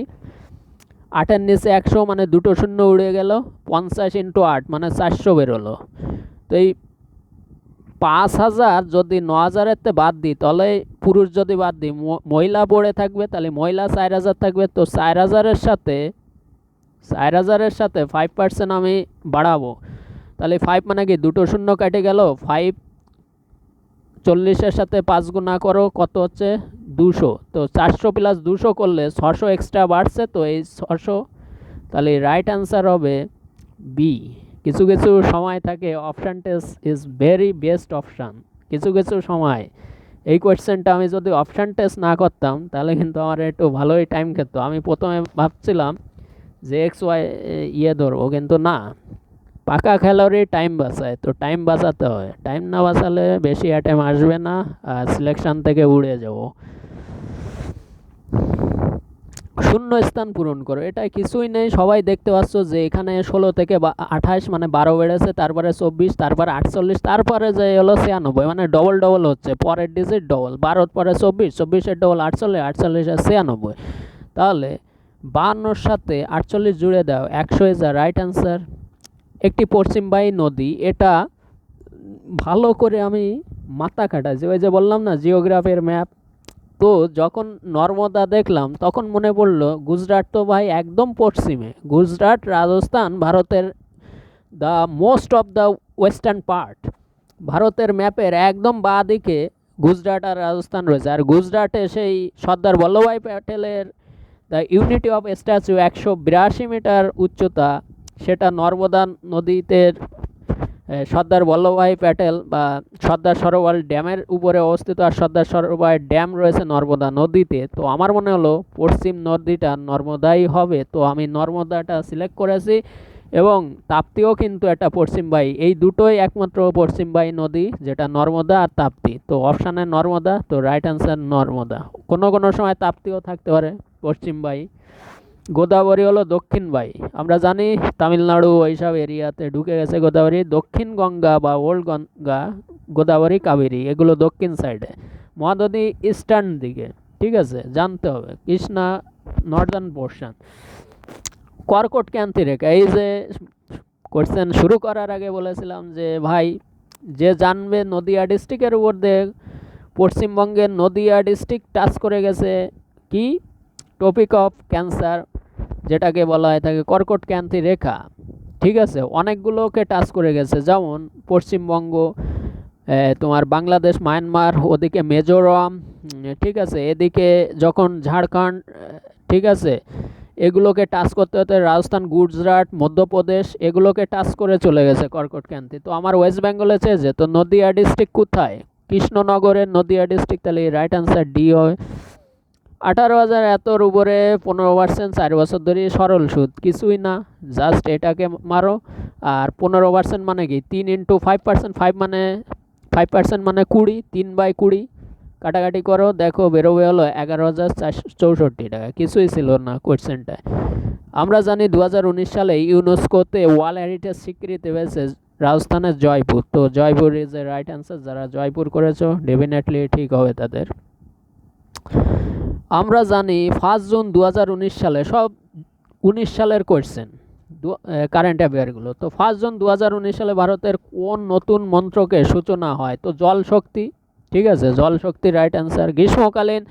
8-এর নিচে 100 মানে দুটো শূন্য উড়ে গেল, 50 × 8 মানে 400 বেরোলো। তো এই 5,000 যদি 9,000-এর বাদ দিই, তাহলে পুরুষ যদি বাদ দিই, মহিলা পড়ে থাকবে, তাহলে মহিলা 4,000 থাকবে। তো 4,000-এর সাথে 5% আমি বাড়াবো, তাহলে 5 মানে কি দুটো শূন্য কেটে গেল, 5 40-এর সাথে 5 গুণা করো, কত হচ্ছে 200। তো 400 + 200 করলে 600 এক্সট্রা বাড়ছে, তো এই 600, তাহলে রাইট অ্যান্সার হবে বি। কিছু কিছু সময় থাকে option test is very best option. কিছু কিছু সময় এই কোয়েশ্চেনটা আমি যদি অপশান টেস্ট না করতাম তাহলে কিন্তু আমার একটু ভালোই টাইম খেত। আমি প্রথমে ভাবছিলাম যে এক্স ওয়াই ধরবো, কিন্তু না, পাকা খেলোয়াড়ই টাইম বাঁচায়, তো টাইম বাঁচাতে হয়, টাইম না বাঁচালে বেশি অ্যাটেম আসবে না, আর সিলেকশন থেকে উড়ে যাব। শূন্য স্থান পূরণ করো, এটা কিছুই নেই, সবাই দেখতে পাচ্ছ যে এখানে 16 থেকে 28 মানে 12 বেড়েছে, তারপরে 24, তারপরে 48, তারপরে যে হলো 96, মানে ডবল ডবল হচ্ছে, পরের ডিজিট ডবল, 12 পরে 24, 24-এর ডবল 48, 48-এর 96। তাহলে 52-র সাথে 48 জুড়ে দাও, 100 ইজ দ্য রাইট অ্যান্সার। একটি পশ্চিমবাহী নদী, এটা ভালো করে আমি মাথা কাটাচ্ছি, ওই যে বললাম না জিওগ্রাফির ম্যাপ। তো যখন নর্মদা দেখলাম তখন মনে পড়লো গুজরাট তো ভাই একদম পশ্চিমে, গুজরাট রাজস্থান ভারতের the most of the western part, ভারতের ম্যাপের একদম বাঁ দিকে গুজরাট আর রাজস্থান রয়েছে। আর গুজরাটে সেই সর্দার বল্লভভাই প্যাটেলের the unity of statue 182 metre উচ্চতা, সেটা নর্মদা নদীতে সর্দার বল্লভভাই প্যাটেল বা সর্দার সরোবর ড্যামের উপরে অবস্থিত, আর সর্দার সরোবর ড্যাম রয়েছে নর্মদা নদীতে। তো আমার মনে হলো পশ্চিম নদীটা নর্মদাই হবে, তো আমি নর্মদাটা সিলেক্ট করেছি। এবং তাপ্তিও কিন্তু একটা পশ্চিমবাহী, এই দুটোই একমাত্র পশ্চিমবাহী নদী, যেটা নর্মদা আর তাপ্তি। তো অপশানে নর্মদা, তো রাইট অ্যান্সার নর্মদা। কোনো কোনো সময় তাপ্তিও থাকতে পারে পশ্চিমবাহী। গোদাবরী হলো দক্ষিণবাহী, আমরা জানি তামিলনাড়ু ওইসব এরিয়াতে ঢুকে গেছে গোদাবরী। দক্ষিণ গঙ্গা বা ওল্ড গঙ্গা, গোদাবরী, কাবেরী, এগুলো দক্ষিণ সাইডে। মহানদী ইস্টার্ন দিকে, ঠিক আছে, জানতে হবে। Krishna Northern portion. কর্কট ক্রান্তি রেখা, এই যে কোশ্চেন শুরু করার আগে বলেছিলাম যে ভাই যে জানবে নদিয়া ডিস্ট্রিক্টের উপর দিয়ে পশ্চিমবঙ্গের নদিয়া ডিস্ট্রিক্ট টাচ করে গেছে কি, টপিক অফ ক্যান্সার, যেটাকে বলা হয় থাকে কর্কট ক্রান্তি রেখা, ঠিক আছে, অনেকগুলোকে টাচ করে গেছে, যেমন পশ্চিমবঙ্গ, তোমার বাংলাদেশ, মায়ানমার, ওদিকে মিজোরাম, ঠিক আছে, এদিকে যখন ঝাড়খণ্ড, ঠিক আছে, এগুলোকে টাচ করতে হতে রাজস্থান, গুজরাট, মধ্যপ্রদেশ, এগুলোকে টাচ করে চলে গেছে কর্কট ক্রান্তি। তো আমার ওয়েস্ট বেঙ্গলে চেয়েছে, তো নদিয়া ডিস্ট্রিক্ট কোথায়, কৃষ্ণনগরের নদিয়া ডিস্ট্রিক্ট, তাহলে রাইট অ্যান্সার ডি হয়। 18,000 এতর উপরে 15%, 4 বছর ধরে সরল সুদ, কিছুই না, জাস্ট এটাকে মারো। আর 15% মানে কি 3 × 5%, 5% মানে 20, 3/20, কাটাকাটি করো, দেখো বেরোবে হলো 11,464 টাকা, কিছুই ছিল না কোয়েশ্চেনটায়। আমরা জানি 2019 সালে ইউনেস্কোতে ওয়ার্ল্ড হেরিটেজ স্বীকৃতি পেয়েছে রাজস্থানের জয়পুর, তো Jaipur is a right answer. যারা জয়পুর করেছো ডেফিনেটলি ঠিক হবে তাদের। আমরা জানি 1 জুন 2019 সালে, সব 19 সালের কোয়েশ্চেন কারেন্ট অ্যাফেয়ারগুলো। তো 1 জুন 2019 সালে ভারতের কোন নতুন মন্ত্রকের সূচনা হয়, তো জল শক্তি, ঠিক আছে, জল শক্তি রাইট অ্যান্সার। গ্রীষ্মকালীন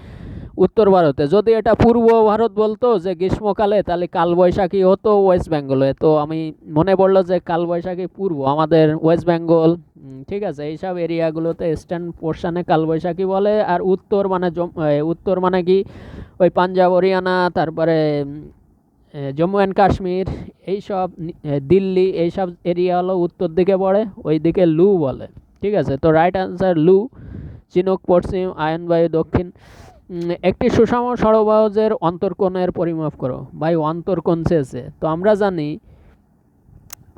উত্তর ভারতে। যদি এটা পূর্ব ভারত বলতো যে গ্রীষ্মকালে, তাহলে কালবৈশাখী হতো ওয়েস্ট বেঙ্গলে। তো আমি মনে পড়লো যে কালবৈশাখী পূর্ব আমাদের ওয়েস্ট বেঙ্গল, ঠিক আছে, এইসব এরিয়াগুলোতে ইস্টার্ন পোর্শনে কালবৈশাখী বলে। আর উত্তর মানে উত্তর মানে কি ওই পাঞ্জাব, হরিয়ানা, তারপরে জম্মু অ্যান্ড কাশ্মীর, এইসব দিল্লি, এইসব এরিয়া হলো উত্তর দিকে পড়ে, ওই দিকে লু বলে। ঠিক আছে, তো রাইট আনসার লু। চিনুক পশ্চিম, আয়ন বায়ু দক্ষিণ। একটি সুষম ষড়ভুজের অন্তর্কোণের পরিমাপ করো। ভাই অন্তর্কোণ চেয়েছে, তো আমরা জানি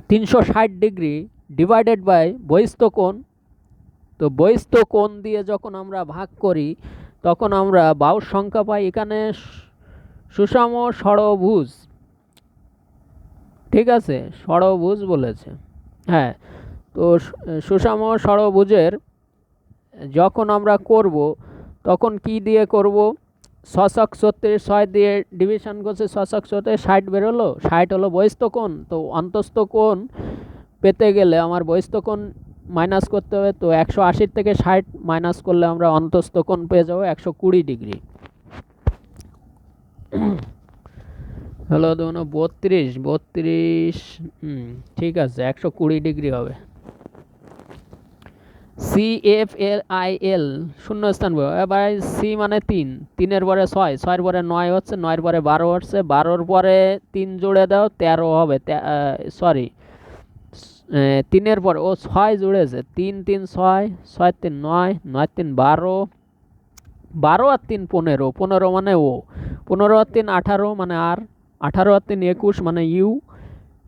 360 ডিগ্রি ডিভাইডেড বাই বহিস্থ কোণ। তো বহিস্থ কোণ দিয়ে যখন আমরা ভাগ করি তখন আমরা বাহুর সংখ্যা পাই। এখানে সুষম ষড়ভুজ, ঠিক আছে, ষড়ভুজ বলেছে। হ্যাঁ, তো সুষম ষড়ভুজের যখন আমরা করব তখন কি দিয়ে করব? 6 6 দিয়ে ডিভিশন করছে, 6 6 60 বেরোলো, 60 হলো বহিস্থ কোণ। তো অন্তস্থ কোণ পেতে গেলে আমার বহিস্থ কোণ মাইনাস করতে হবে। তো 180 থেকে 60 মাইনাস করলে আমরা অন্তস্থ কোণ পেয়ে যাবো 120 ডিগ্রি। হলো ধরুন 32, ঠিক আছে, 120 ডিগ্রি হবে। CFLIL শূন্যস্থান, এবার সি মানে 3, 3-এর পরে 6, 6-এর পরে 9 হচ্ছে, 9-এর পরে 12 হচ্ছে, 12-র পরে 3 জুড়ে দাও 13 হবে। সরি, 3-এর পরে 6 জুড়েছে, 3 3 6, 6 3 9, 9 3 12, 12 আর 3 15, 15 মানে ও, 15 আর 3 18 মানে আর, 18 আর 3 21 মানে ইউ,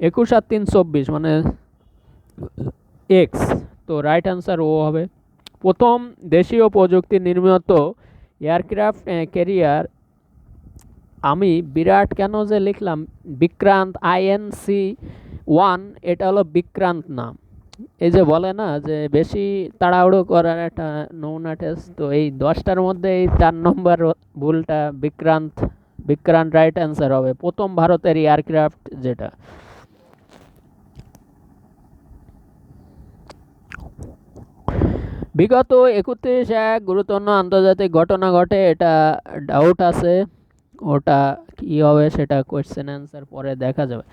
21 আর 3 24 মানে এক্স। তো রাইট আনসার ও হবে। প্রথম দেশীয় প্রযুক্তি নির্মিত এয়ারক্রাফট ক্যারিয়ার, আমি বিরাট কেন যে লিখলাম বিক্রান্ত, INC-1, এটা হলো বিক্রান্ত নাম। এই যে বলে না যে বেশি তাড়াহুড়ো করার একটা নমুনা টেস্ট, তো এই 10টার মধ্যে এই 4 নম্বর ভুলটা বিক্রান্ত। বিক্রান্ত রাইট অ্যান্সার হবে, প্রথম ভারতের এয়ারক্রাফট যেটা। বিগত 31 গুরুত্বপূর্ণ আন্তর্জাতিক ঘটনা ঘটে, এটা ডাউট আছে, ওটা কি হবে সেটা কোয়েশ্চেন অ্যান্সার পরে দেখা যাবে।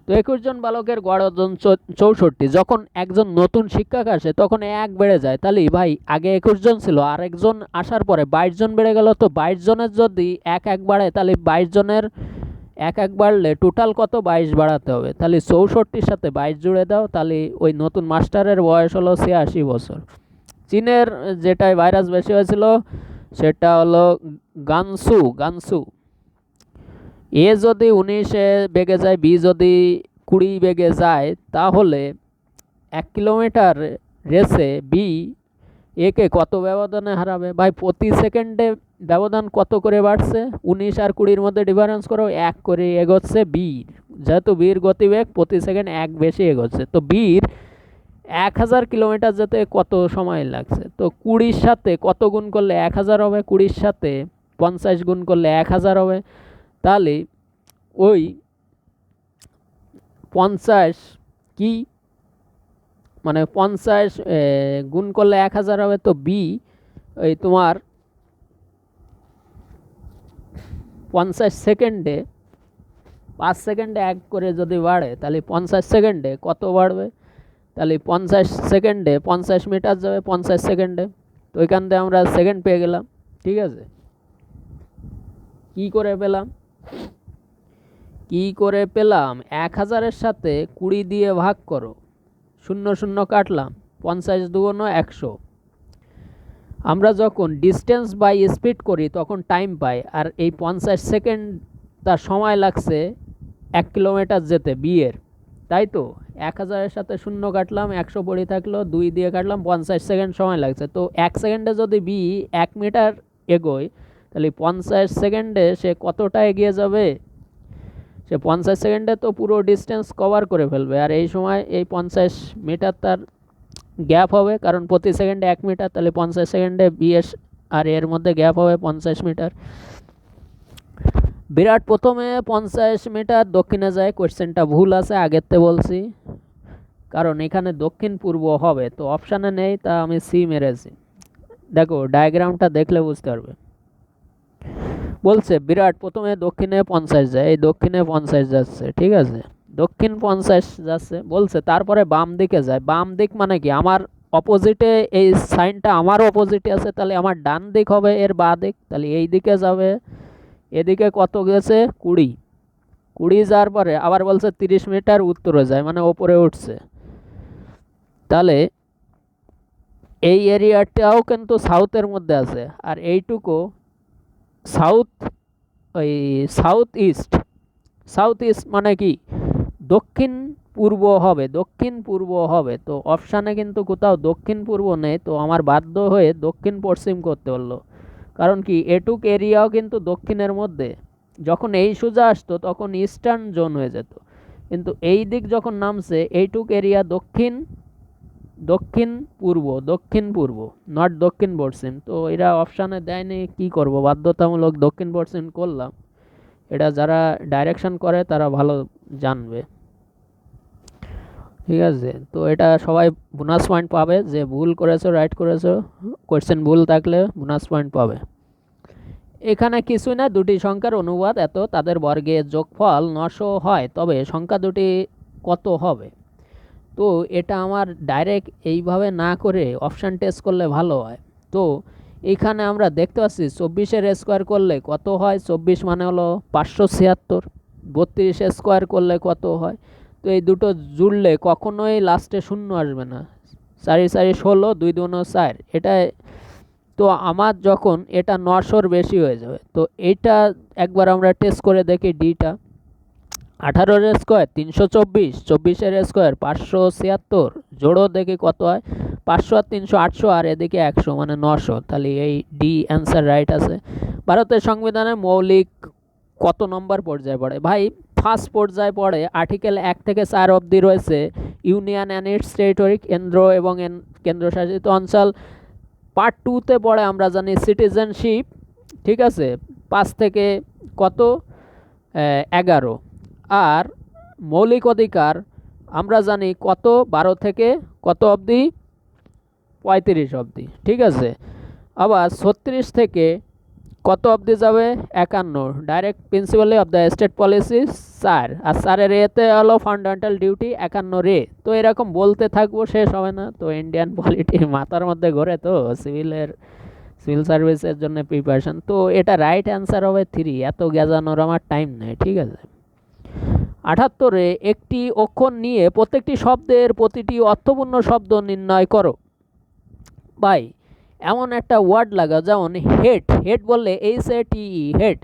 তো 21 জন বালকের গড় ওজন 64। যখন একজন নতুন শিক্ষক আসে তখন 1 বেড়ে যায়, তাহলে ভাই আগে 21 জন ছিল, আর একজন আসার পরে 22 জন বেড়ে গেল। তো 22 জনের যদি 1 বাড়ে, তাহলে 22 জনের 1 বাড়লে টোটাল কত? 22 বাড়াতে হবে। তাহলে 64-র সাথে 22 জুড়ে দাও, তাহলে ওই নতুন মাস্টারের বয়স হলো 86 বছর। চীনের যেটায় ভাইরাস বেশি হয়েছিল সেটা হলো গানসু। এ যদি 19-এ বেগে যায়, বি যদি 20 বেগে যায়, তাহলে 1 কিলোমিটার রেসে বি একে কত ব্যবধানে হারাবে? ভাই প্রতি সেকেন্ডে ব্যবধান কত করে বাড়ছে? 19 আর 20-র মধ্যে ডিফারেন্স করো, 1 করে এগোচ্ছে বীর, যেহেতু বীর গতিবেগ প্রতি সেকেন্ড 1 বেশি এগোচ্ছে। তো বীর 1000 কিলোমিটার যেতে কত সময় লাগছে? তো 20-র সাথে কত গুণ করলে 1000 হবে? 20-র সাথে 50 গুণ করলে 1000 হবে। তাহলে ওই 50 কি মানে 50 গুণ করলে 1000 হবে। তো বি ওই তোমার 50 সেকেন্ডে 5 সেকেন্ডে 1 করে যদি বাড়ে, তাহলে 50 সেকেন্ডে কত বাড়বে? তাহলে 50 সেকেন্ডে 50 মিটার যাবে 50 সেকেন্ডে। তো ওইখান থেকে আমরা সেকেন্ড পেয়ে গেলাম। ঠিক আছে, কি করে পেলাম? 1000-এর সাথে 20 দিয়ে ভাগ করো, 0 0 কাটলাম, 50 2 100। আমরা যখন ডিস্টেন্স বাই স্পিড করি তখন টাইম পাই, আর এই 50 সেকেন্ড তার সময় লাগছে 1 কিলোমিটার যেতে বিয়ের, তাই তো 1000-এর সাথে 0 কাটলাম, 100 পড়ে থাকলো, 2 দিয়ে কাটলাম, 50 সেকেন্ড সময় লাগছে। তো 1 সেকেন্ডে যদি বি 1 মিটার এগোয়, তাহলে 50 সেকেন্ডে সে কতটা এগিয়ে যাবে? সে 50 সেকেন্ডে তো পুরো ডিস্টেন্স কভার করে ফেলবে। আর এই সময় এই 50 মিটার তার গ্যাপ হবে, কারণ প্রতি সেকেন্ডে 1 মিটার, তাহলে 50 সেকেন্ডে বিএস আর এর মধ্যে গ্যাপ হবে 50 মিটার। বিরাট প্রথমে 50 মিটার দক্ষিণে যায়, কোয়েশ্চেনটা ভুল আছে, আগেরতে বলছি, কারণ এখানে দক্ষিণ পূর্ব হবে, তো অপশানে নেই, তা আমি সি মেরেছি। দেখো ডায়াগ্রামটা দেখলে বুঝতে পারবে। বলছে বিরাট প্রথমে দক্ষিণে 50 যায়, এই দক্ষিণে 50 যাচ্ছে, ঠিক আছে, দক্ষিণ 50 যাচ্ছে বলছে, তারপরে বাম দিকে যায়। বাম দিক মানে কি, আমার অপোজিটে এই সাইনটা আমার অপোজিটে আছে, তাহলে আমার ডান দিক হবে এর বাঁ দিক, তাহলে এই দিকে যাবে। এদিকে কত গেছে, 20, 20 যাওয়ার পরে আবার বলছে 30 মিটার উত্তরে যায়, মানে ওপরে উঠছে। তাহলে এই এরিয়াটাও কিন্তু সাউথের মধ্যে আছে, আর এইটুকু সাউথ, ওই সাউথ ইস্ট। সাউথ ইস্ট মানে কি, দক্ষিণ পূর্ব হবে, দক্ষিণ পূর্ব হবে। তো অপশানে কিন্তু কোথাও দক্ষিণ পূর্ব নেই, তো আমার বাধ্য হয়ে দক্ষিণ পশ্চিম করতে হলো। কারণ কি, এটুক এরিয়াও কিন্তু দক্ষিণের মধ্যে। যখন এই সোজা আসতো তখন ইস্টার্ন জোন হয়ে যেত, কিন্তু এই দিক যখন নামছে এইটুক এরিয়া দক্ষিণ, দক্ষিণ পূর্ব, দক্ষিণ পূর্ব, নট দক্ষিণ পশ্চিম। তো এরা অপশানে দেয়নি, কি করব, বাধ্যতামূলক দক্ষিণ পশ্চিম করলাম। এটা যারা ডাইরেকশন করে তারা ভালো জানবে, ঠিক আছে। তো এটা সবাই বোনাস পয়েন্ট পাবে, যে ভুল করেছো রাইট করেছো, কোয়েশ্চেন ভুল থাকলে বোনাস পয়েন্ট পাবে। এখানে কিছুই না, দুটি সংখ্যার অনুবাদ এত, তাদের বর্গের যোগফল 900 হয়, তবে সংখ্যা দুটি কত হবে। তো এটা আমার ডাইরেক্ট এইভাবে না করে অপশান টেস্ট করলে ভালো হয়। তো এখানে আমরা দেখতে পাচ্ছি 24-এর স্কোয়ার করলে কত হয়, 24 মানে হলো 576, 32 স্কোয়ার করলে কত হয়। তো এই দুটো জুড়লে কখনোই লাস্টে শূন্য আসবে না, 4 4 16, 2 2 4 এটা। তো আমার যখন এটা 900-র বেশি হয়ে যাবে, তো এইটা একবার আমরা টেস্ট করে দেখি। ডিটা 18-এর স্কোয়ার 324, 24-এর স্কোয়ার 576, জোড়ো দেখি কত হয়, 500 আর 300 800, আর এদিকে 100 মানে 900। তাহলে এই ডি অ্যান্সার রাইট আছে। ভারতের সংবিধানের মৌলিক কত নম্বর পর্যায়ে পড়ে? ভাই ফার্স্ট পর্যায়ে পড়ে, আর্টিকেল 1 থেকে 4 অবধি রয়েছে ইউনিয়ন অ্যান্ড ইটস টেরিটরি, কেন্দ্র এবং কেন্দ্রশাসিত অঞ্চল। পার্ট 2-তে পড়ে আমরা জানি সিটিজেনশিপ, ঠিক আছে, 5 থেকে কত, 11। আর মৌলিক অধিকার আমরা জানি কত, 12 থেকে কত অবধি, 35 অবধি, ঠিক আছে। আবার 36 থেকে কত অবধি যাবে, 51, direct principally of the state policy 4, আর 4-এর এতে হলো ফান্ডামেন্টাল ডিউটি 51 রে। তো এরকম বলতে থাকবো, শেষ হবে না। তো ইন্ডিয়ান পলিটি মাথার মধ্যে ঘোরে, তো সিভিল সার্ভিসের জন্য প্রিপারেশন। তো এটা রাইট অ্যান্সার হবে 3, এত গেজানোর আমার টাইম নেই, ঠিক আছে। 78-এ একটি অক্ষর নিয়ে প্রত্যেকটি শব্দের প্রতিটি অর্থপূর্ণ শব্দ নির্ণয় করো। ভাই এমন একটা ওয়ার্ড লাগা, যেমন হেড, হেড বললে HATE হেড,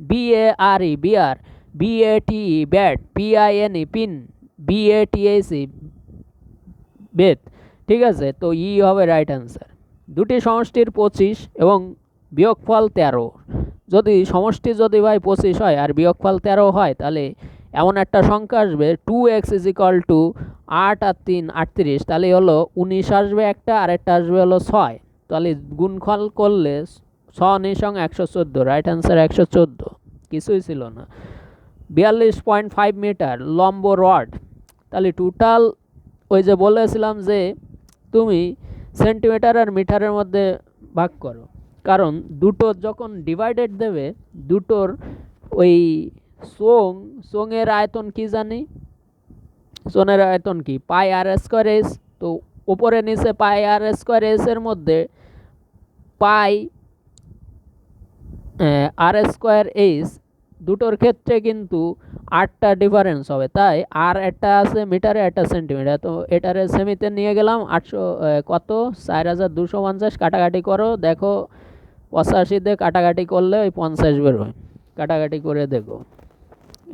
BARE বিয়ার, BATE bat, PINE pin, BATHE বেত, ঠিক আছে। তো হবে রাইট অ্যান্সার। দুটি সমষ্টির 25 এবং বিয়োগফল 13, যদি সমষ্টি যদি ভাই 25 হয় আর বিয়োগফল 13 হয়, তাহলে এমন একটা সংখ্যা আসবে 2x = 8 আর 3 38, তাহলে হলো 19 আসবে একটা, আর একটা আসবে হলো 6। তাহলে গুণফল করলে 6 19 114, রাইট অ্যান্সার 114, কিছুই ছিল না। 42.5 মিটার লম্ব রড, তাহলে টোটাল ওই যে বলেছিলাম যে তুমি সেন্টিমিটার আর মিটারের মধ্যে ভাগ করো, কারণ দুটো যখন ডিভাইডেড দেবে, দুটোর ওই সোঙের আয়তন কি জানি, সোনের আয়তন কি, পাই আর স্কোয়ার এস। তো উপরে নিচে পাই আর স্কোয়ার এস এর মধ্যে পাই আর স্কোয়ার এইচ, দুটোর ক্ষেত্রে কিন্তু 8টা ডিফারেন্স হবে, তাই আর একটা আছে মিটারে, একটা সেন্টিমিটার। তো এটারে সেমিতে নিয়ে গেলাম। 800 কত, 4250, কাটাকাটি করো, দেখো 85 দিয়ে কাটাকাটি করলে ওই 50 বেরোয়, কাটাকাটি করে দেখো।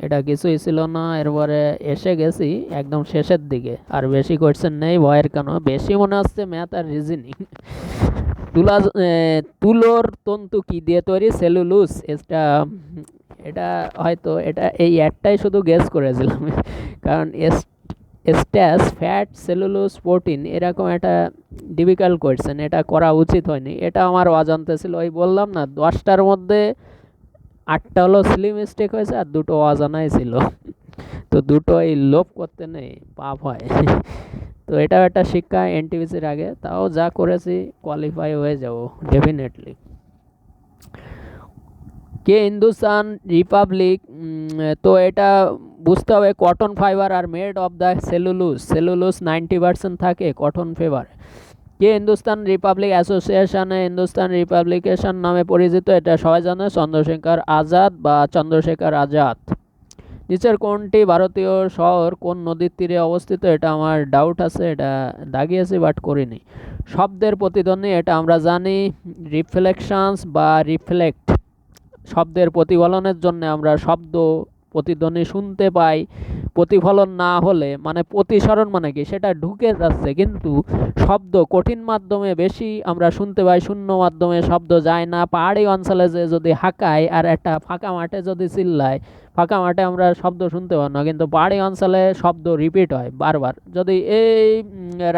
এটা কিছুই ছিল না। এরপরে এসে গেছি একদম শেষের দিকে, আর বেশি কোয়েশ্চেন নেই, ভয়ের কেন, বেশি মনে হচ্ছে ম্যাথ আর রিজনিং। তুলোর তন্তু কি দিয়ে তৈরি, সেলুলোজ। এটা হয়তো এটা এই একটাই শুধু গেস করেছিলাম, কারণ স্ট্যাস ফ্যাট সেলুলোজ প্রোটিন এরকম একটা ডিফিকাল্ট কোয়েশ্চেন, এটা করা উচিত হয়নি, এটা আমার অজান্তে ছিল। ওই বললাম না 10টার মধ্যে 8টা হলো সিলি মিস্টেক হয়েছে, আর 2টো অজানাই ছিল। তো দুটো এই লোভ করতে নেই, পাপ হয়। তো এটাও একটা শিক্ষা এনটিপিসির আগে, তাও যা করেছি কোয়ালিফাই হয়ে যাব ডেফিনেটলি। কে হিন্দুস্তান রিপাবলিক, তো এটা বুঝতে হবে কটন ফাইবার আর মেড অফ দ্য সেলুলোস 90% থাকে কটন ফাইবার। কে হিন্দুস্তান রিপাবলিক অ্যাসোসিয়েশনে হিন্দুস্তান রিপাবলিকেশন নামে পরিচিত, এটা সবাই জানে চন্দ্রশেখর আজাদ বা চন্দ্রশেখর আজাদ। নিচের কোনটি ভারতীয় শহর কোন নদীর তীরে অবস্থিত, এটা আমার ডাউট আছে, এটা দাগিয়েছি বাট করিনি। শব্দের প্রতিধ্বনি, এটা আমরা জানি রিফ্লেকশনস বা রিফ্লেক্ট, শব্দের প্রতিফলনের জন্য আমরা শব্দ প্রতিধ্বনি শুনতে পাই। প্রতিফলন না হলে মানে প্রতিসরণ মানে কি, সেটা ঢুকে যাচ্ছে কিন্তু শব্দ কঠিন মাধ্যমে বেশি আমরা শুনতে পাই, শূন্য মাধ্যমে শব্দ যায় না। পাহাড়ি অঞ্চলে যে যদি হাঁকায় আর একটা ফাঁকা মাঠে যদি চিল্লায়, ফাঁকা মাঠে আমরা শব্দ শুনতে পাই না, কিন্তু পাহাড়ি অঞ্চলে শব্দ রিপিট হয় বারবার। যদি এই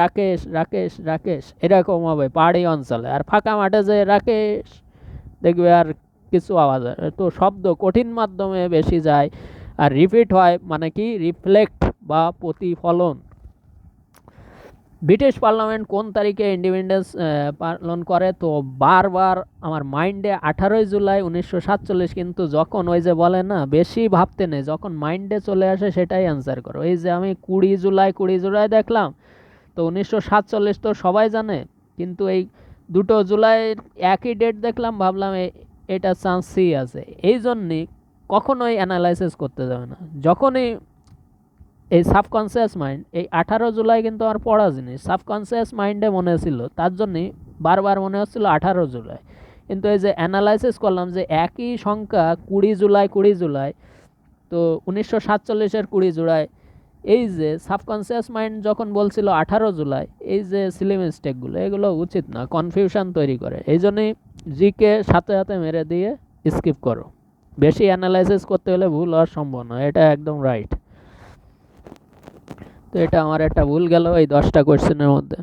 রাকেশ রাকেশ রাকেশ এরকম হবে পাহাড়ি অঞ্চলে, আর ফাঁকা মাঠে যে রাকেশ দেখবে আর কিছু আওয়াজ হয়। তো শব্দ কঠিন মাধ্যমে বেশি যায় আর রিপিট হয় মানে কি রিফ্লেক্ট বা প্রতিফলন। ব্রিটিশ পার্লামেন্ট কোন তারিখে ইন্ডিপেন্ডেন্স পালন করে, তো বারবার আমার মাইন্ডে 18ই জুলাই 1947, কিন্তু যখন ওই যে বলে না বেশি ভাবতে নেই, যখন মাইন্ডে চলে আসে সেটাই অ্যান্সার করো। এই যে আমি 20 জুলাই দেখলাম, তো 1947 তো সবাই জানে, কিন্তু এই 2 জুলাই একই ডেট দেখলাম, ভাবলাম এটা চান্স সি আছে। এই জন্যই কখনোই অ্যানালাইসিস করতে যাবে না। যখনই এই সাবকনসিয়াস মাইন্ড, এই 18 জুলাই কিন্তু আমার পড়া জিনিস সাবকনসিয়াস মাইন্ডে মনে ছিল, তার জন্যই বারবার মনে হচ্ছিল 18 জুলাই। কিন্তু এই যে অ্যানালাইসিস করলাম যে একই সংখ্যা 20 জুলাই, তো 1947-এর 20 জুলাই, এই যে সাবকনসিয়াস মাইন্ড যখন বলছিল 18 জুলাই, এই যে সিলি মিস্টেকগুলো এগুলো উচিত না, কনফিউশন তৈরি করে। এই জন্যই জিকে সাথে সাথে মেরে দিয়ে স্কিপ করো। বেশি অ্যানালাইসিস করতে হলে ভুল হওয়ার সম্ভাবনা, এটা একদম রাইট। তো এটা আমার একটা ভুল গেল এই 10টা কোয়েশ্চেনের মধ্যে।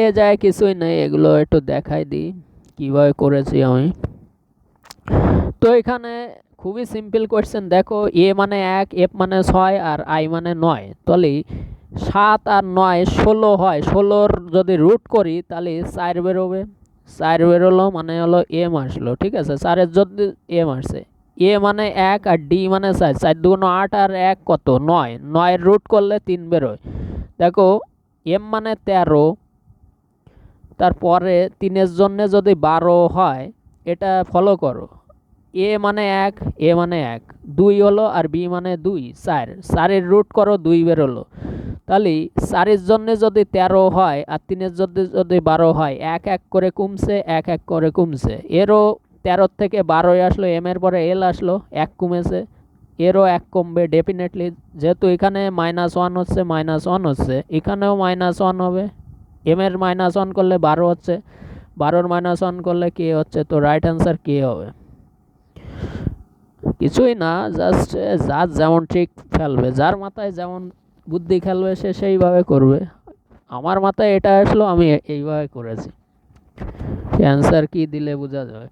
এ যায় কিছুই নেই, এগুলো একটু দেখাই দিই কীভাবে করেছি আমি। তো এখানে খুবই সিম্পল কোয়েশ্চেন, দেখো এ মানে 1, এফ মানে 6 আর আই মানে 9, তাহলে 7 আর 9 16 হয়। 16-র যদি রুট করি তাহলে 4 বেরোবে। 4 বেরোলো মানে হলো এম আসলো, ঠিক আছে। 4-এর যদি এম আসছে, এ মানে 1 আর ডি মানে 4, 4 2 8 আর 1 কত 9, 9-এর রুট করলে 3 বেরোয়। দেখো এম মানে 13, তারপরে 3-এর জন্য যদি 12 হয়, এটা ফলো করো। এ মানে 1, এ মানে 1, 2 হলো, আর বি মানে 2, 4, 4-এর রুট করো 2 বেরোলো। তাহলে 4-এর জন্য যদি 13 হয় আর 3-এর যদি 12 হয়, 1 1 করে কমছে, 1 1 করে কমছে। এরও 13 থেকে 12 আসলো, এম এর পরে এল আসলো, 1 কমেছে, এরও 1 কমবে ডেফিনেটলি, যেহেতু এখানে -1 হচ্ছে -1 হচ্ছে, এখানেও -1 হবে। এম এর -1 করলে 12 হচ্ছে, 12-র -1 করলে কে হচ্ছে, তো রাইট অ্যান্সার কে হবে। কিছুই না, জাস্ট যার যেমন ঠিক ফেলবে, যার মাথায় যেমন বুদ্ধি খেলবে সে সেইভাবে করবে। আমার মাথায় এটা আসলো, আমি এইভাবে করেছি। অ্যান্সার কি দিলে বোঝা যাবে।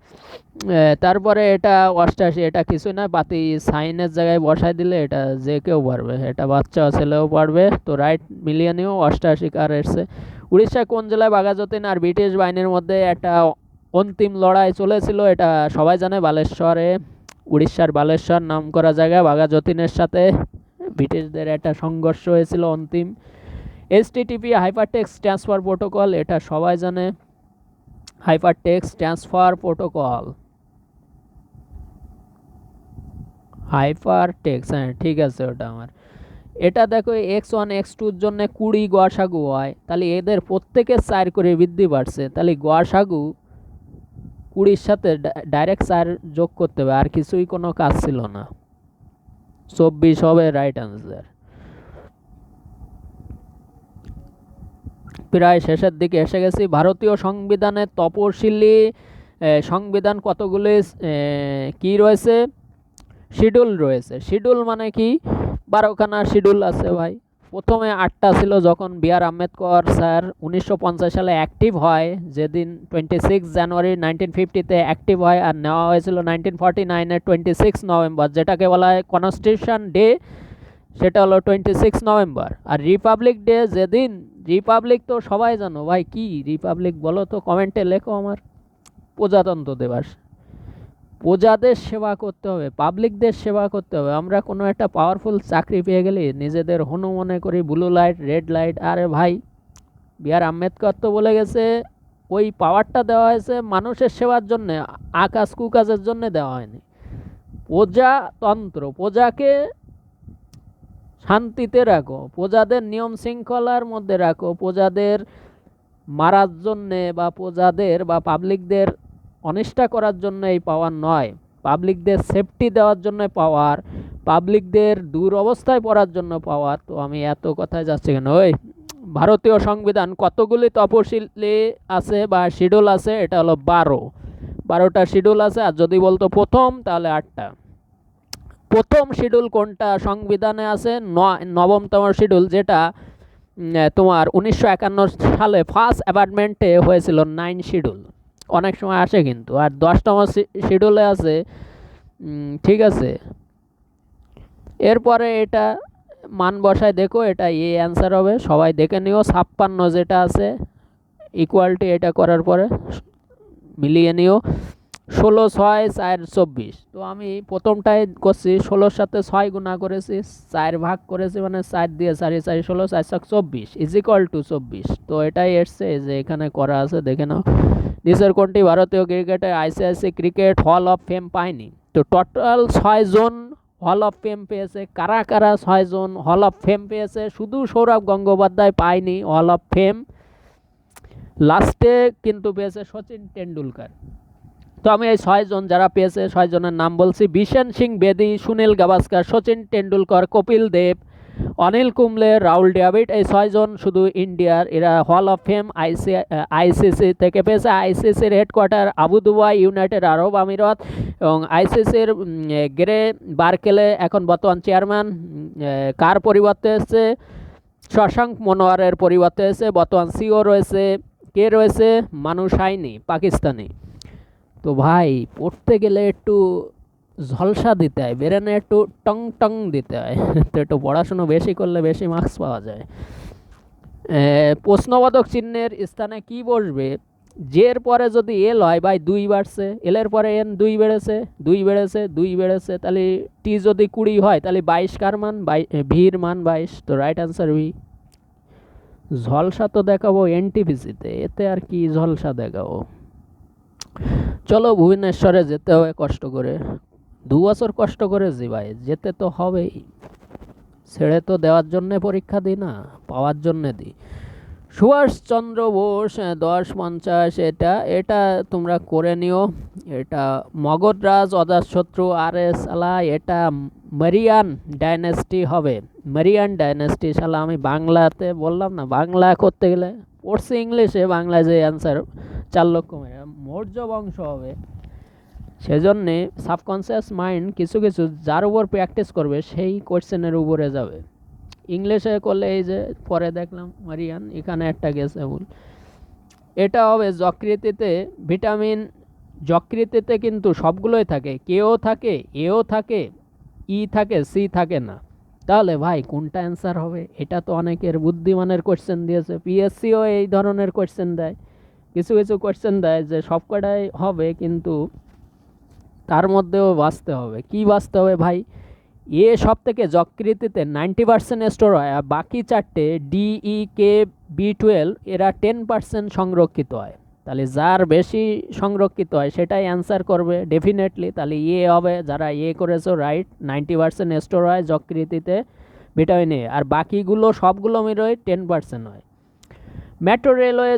তারপরে এটা 88, এটা কিছুই না, পাতি সাইনের জায়গায় বসাই দিলে এটা যে কেউ পারবে, এটা বাচ্চা ছেলেও পারবে। তো রাইট মিলিয়ে নিও, 88 কার এসছে। উড়িষ্যায় কোন জেলায় বাঘাযতীন আর ব্রিটিশ বাহিনীর মধ্যে একটা অন্তিম লড়াই চলেছিল, এটা সবাই জানে বালেশ্বরে। উড়িষ্যার বালেশ্বর নাম করা জায়গায় বাঘাযতীনের সাথে ব্রিটিশদের একটা সংঘর্ষ হয়েছিল অন্তিম। HTTP হাইপারটেক্সট ট্রান্সফার প্রোটোকল, এটা সবাই জানে, হাইপারটেক্সট ট্রান্সফার প্রোটোকল, হাইপারটেক্সট, হ্যাঁ ঠিক আছে ওটা আমার। এটা দেখো x1 x2-র জন্য 20 গসাগু হয়, তাহলে এদের প্রত্যেকের 4 করে বৃদ্ধি বাড়ছে, তাহলে গসাগু 20-র সাথে ডাইরেক্ট 4 যোগ করতে হবে, আর কিছুই কোনো কাজ ছিল না। 24 হবে রাইট অ্যান্সার। প্রায় শেষের দিকে এসে গেছি। ভারতীয় সংবিধানের তপশিলি সংবিধান কতগুলি কি রয়েছে, শিডিউল রয়েছে। শিডিউল মানে কি, 12খানা শিডিউল আছে ভাই। প্রথমে 8টা ছিল, যখন বি.আর. আম্বেদকর স্যার 1950 সালে অ্যাক্টিভ হয়, যেদিন 26 জানুয়ারি 1950-তে অ্যাক্টিভ হয়, আর নেওয়া হয়েছিল 1949-এর 26 নভেম্বর, যেটাকে বলা হয় কনস্টিটিউশন ডে, সেটা হলো 26 নভেম্বর। আর রিপাবলিক ডে যেদিন, রিপাবলিক তো সবাই জানো ভাই, কি রিপাবলিক বলো তো, কমেন্টে লেখো আমার। প্রজাতন্ত্র দিবস। প্রজাদের সেবা করতে হবে, পাবলিকদের সেবা করতে হবে। আমরা কোনো একটা পাওয়ারফুল চাকরি পেয়ে গেলে নিজেদের হনু মনে করি, ব্লু লাইট, রেড লাইট। আরে ভাই, বিআর আম্বেদকর তো বলে গেছে ওই পাওয়ারটা দেওয়া হয়েছে মানুষের সেবার জন্যে, আকাশ কুকাজের জন্য দেওয়া হয়নি। প্রজাতন্ত্র, প্রজাকে শান্তিতে রাখো, প্রজাদের নিয়ম শৃঙ্খলার মধ্যে রাখো, প্রজাদের মারার জন্যে বা প্রজাদের বা পাবলিকদের অনিষ্টা করার জন্য এই পাওয়ার নয়। পাবলিকদের সেফটি দেওয়ার জন্য পাওয়ার, পাবলিকদের দুরবস্থায় পড়ার জন্য পাওয়ার। তো আমি এত কথায় যাচ্ছি কেন? ওই ভারতীয় সংবিধান কতগুলি তপশিলি আছে বা শিডিউল আছে? এটা হলো 12টা শিডিউল আছে। আর যদি বলতো প্রথম, তাহলে 8টা। প্রথম শিডিউল কোনটা সংবিধানে আছে? নবমতম শিডিউল, যেটা তোমার 1951 সালে ফার্স্ট অ্যামেন্ডমেন্টে হয়েছিল 9 শিডিউল। অনেক সময় আসে কিন্তু। আর 10তম শিডিউলে আছে, ঠিক আছে। এরপরে এটা মান বসায় দেখো, এটা অ্যান্সার হবে। সবাই দেখে নিও। 56 যেটা আছে ইকুয়ালিটি, এটা করার পরে মিলিয়ে নিও। 16, 6, 4, 24। তো আমি প্রথমটায় করছি, 16-র সাথে 6 গুণা করেছি, 4 ভাগ করেছি, মানে 4 দিয়ে 4 4 16, 4 7 24 ইজ ইকুয়াল টু 24। তো এটাই এসছে যে এখানে করা আছে, দেখে নাও। নিচের কোনটি ভারতীয় ক্রিকেটে ICICI cricket hall of fame পায়নি? তো total 6 John hall of fame পেয়েছে। কারা কারা 6 জন হল অফ ফেম পেয়েছে? শুধু সৌরভ গঙ্গোপাধ্যায় পায়নি হল অফ ফেম। লাস্টে কিন্তু পেয়েছে সচিন টেন্ডুলকার। তো আমি এই 6 জন যারা পেয়েছে 6 জনের নাম বলছি: বিশেন সিং বেদি, সুনীল গাভাস্কার, সচিন টেন্ডুলকর, কপিল দেব, অনিল কুম্বলে, রাহুল দ্রাবিড়। এই 6 জন শুধু ইন্ডিয়ার। এরা হল অফ ফেম আইসিসি থেকে পেয়েছে। আইসিসির হেডকোয়ার্টার আবুধাবি, ইউনাইটেড আরব আমিরাত। এবং আইসিসির গ্রে বার্কেলে এখন বর্তমান চেয়ারম্যান। কার পরিবর্তে এসছে? শশাঙ্ক মনোয়ারের পরিবর্তে এসে বর্তমান সিও রয়েছে। কে রয়েছে? মানু সাইনি, পাকিস্তানি। তো ভাই, পড়তে গেলে একটু ঝলসা দিতে হয়, ব্রেনে একটু টং টং দিতে হয়। তো একটু পড়াশুনো বেশি করলে বেশি মার্কস পাওয়া যায়। প্রশ্নবোধক চিহ্নের স্থানে কি বসবে? জের পরে যদি এল হয়, ভাই 2 বাড়ছে, এলের পরে এন 2 বেড়েছে, 2 বেড়েছে, 2 বেড়েছে। তাহলে টি যদি 20 হয়, তাহলে 22 কার মান? ভির মান 22। তো রাইট অ্যান্সার ভি। ঝলসা তো দেখাবো এনটিপিসিতে, এতে আর কি ঝলসা দেখাবো? চলো, ভুবনেশ্বরে যেতে হবে কষ্ট করে। 2 বছর কষ্ট করেছি ভাই, যেতে তো হবেই। ছেড়ে তো দেওয়ার জন্যে পরীক্ষা দিই না, পাওয়ার জন্যে দিই। সুভাষচন্দ্র বোস 1050, এটা তোমরা করে নিও। এটা মগধরাজ অজাতশত্রু আলা, এটা মারিয়ান ডাইনেস্টি হবে। মারিয়ান ডাইনেস্টি। শালা আমি বাংলাতে বললাম না, বাংলা করতে গেলে পড়ছি ইংলিশে, বাংলায় যে অ্যান্সার 4 লক্ষ মৌর্য বংশ হবে। সেজন্যে সাবকনসিয়াস মাইন্ড কিছু কিছু যার উপর প্র্যাকটিস করবে সেই কোয়েশ্চেনের উপরে যাবে। ইংলিশে করলে এই যে পরে দেখলাম মারিয়ান, এখানে একটা গেছে ভুল। এটা হবে যকৃতিতে ভিটামিন। যকৃতিতে কিন্তু সবগুলোই থাকে, কেও থাকে, এও থাকে, ই থাকে, সি থাকে না। তাহলে ভাই কোনটা অ্যান্সার হবে? এটা তো অনেকের বুদ্ধিমানের কোয়েশ্চেন দিয়েছে। পিএসসিও এই ধরনের কোয়েশ্চেন দেয়, কিছু কিছু কোয়েশ্চেন দেয় যে সবকটাই হবে, কিন্তু তার মধ্যেও বাঁচতে হবে। কি বাঁচতে হবে ভাই? এ সব থেকে যকৃতিতে 90% স্টোর হয়, আর বাকি 4টে ডি, ই, কে, বি12 এরা 10% সংরক্ষিত হয়। তাহলে যার বেশি সংরক্ষিত হয় সেটাই অ্যান্সার করবে ডেফিনেটলি। তাহলে হবে, যারা করেছো রাইট। 90% স্টোর হয় যকৃতিতে ভিটামিন এ, আর বাকিগুলো সবগুলো মিলে 10% হয়। মেট্রো রেলওয়ে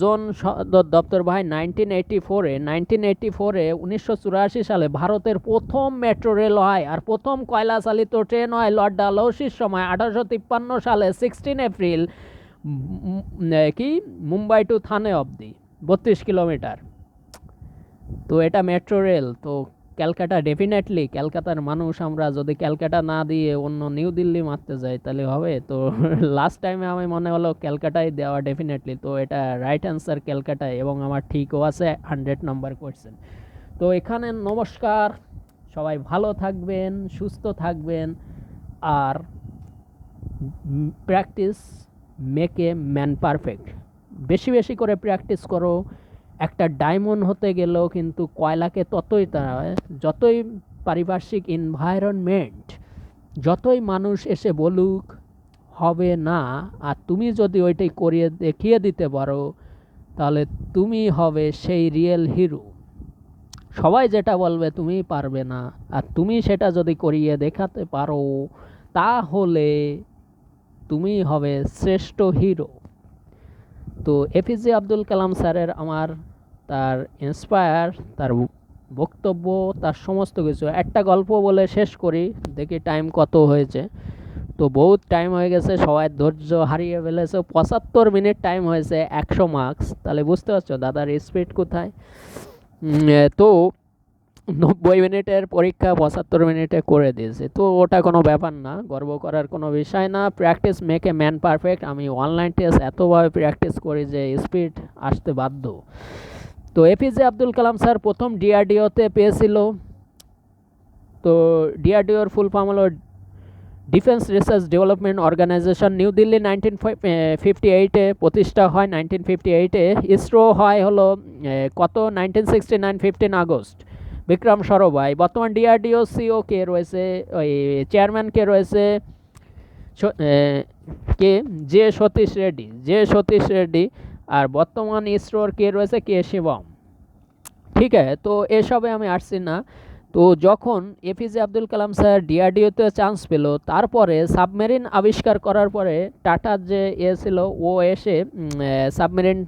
জোন সদর দপ্তর ভাই 1984-এ 1984 সালে ভারতের প্রথম মেট্রো রেল হয়। আর প্রথম কয়লা চালিত ট্রেন হয় লর্ড ডালহৌসির সময় 1853 সালে 16 এপ্রিল, কি মুম্বাই টু থানে অবধি 32 কিলোমিটার। তো এটা মেট্রো রেল। তো ক্যালকাটা ডেফিনেটলি, ক্যালকাতার মানুষ আমরা যদি ক্যালকাটা না দিয়ে অন্য নিউ দিল্লি মারতে যাই তাহলে হবে? তো লাস্ট টাইমে আমি মনে হলো ক্যালকাটায় দেওয়া ডেফিনেটলি। তো এটা রাইট অ্যান্সার ক্যালকাটায়, এবং আমার ঠিকও আছে 100 নম্বর কোয়েশ্চেন। তো এখানে নমস্কার, সবাই ভালো থাকবেন, সুস্থ থাকবেন, আর practice make a man perfect. বেশি বেশি করে প্র্যাকটিস করো, একটা ডায়মন্ড হতে গেলেও কিন্তু কয়লাকে ততই তারা যতই পারিপার্শ্বিক এনভায়রনমেন্ট, যতই মানুষ এসে বলুক হবে না, আর তুমি যদি ওইটাই করিয়ে দেখিয়ে দিতে পারো, তাহলে তুমি হবে সেই রিয়েল হিরো। সবাই যেটা বলবে তুমি পারবে না, আর তুমি সেটা যদি করিয়ে দেখাতে পারো, তাহলে তুমি হবে শ্রেষ্ঠ হিরো। তো এপিজে আব্দুল কালাম স্যারের আমার তার ইন্সপায়ার, তার বক্তব্য, তার সমস্ত কিছু একটা গল্প বলে শেষ করি, দেখি টাইম কত হয়েছে। তো বহুত টাইম হয়ে গেছে, সবাই ধৈর্য হারিয়ে ফেলেছে। 75 মিনিট টাইম হয়েছে, 100 মার্কস, তাহলে বুঝতে পারছো দাদার স্পিড কোথায়। তো 90 মিনিটের পরীক্ষা 75 মিনিটে করে দিয়েছে, তো ওটা কোনো ব্যাপার না, গর্ব করার কোনো বিষয় না। Practice make a man perfect. আমি অনলাইন টেস্ট এতভাবে প্র্যাকটিস করি যে স্পিড আসতে বাধ্য। তো এপিজে আব্দুল কালাম স্যার প্রথম ডিআরডিওতে পেয়েছিল। তো ডিআরডিওর ফুল ফর্ম হলো Defence Research Development Organisation, New Delhi 1958-এ প্রতিষ্ঠা হয়। 1958-এ ইসরো হয় হলো কত 1969 15 আগস্ট, বিক্রম সারাভাই। বর্তমান ডিআরডিও সিও কে রয়েছে, ওই চেয়ারম্যান কে রয়েছে কে সতীশ রেড্ডি। আর বর্তমান ইসরোর কে রয়েছে কে শিবম। ঠিক আছে, তো এসবে আমি আসছি না। তো যখন APJ Abdul Kalam sir ডিআরডিওতে chance পেল, তারপরে সাবমেরিন আবিষ্কার করার পরে টাটার যে ছিল, ও এসে সাবমেরিন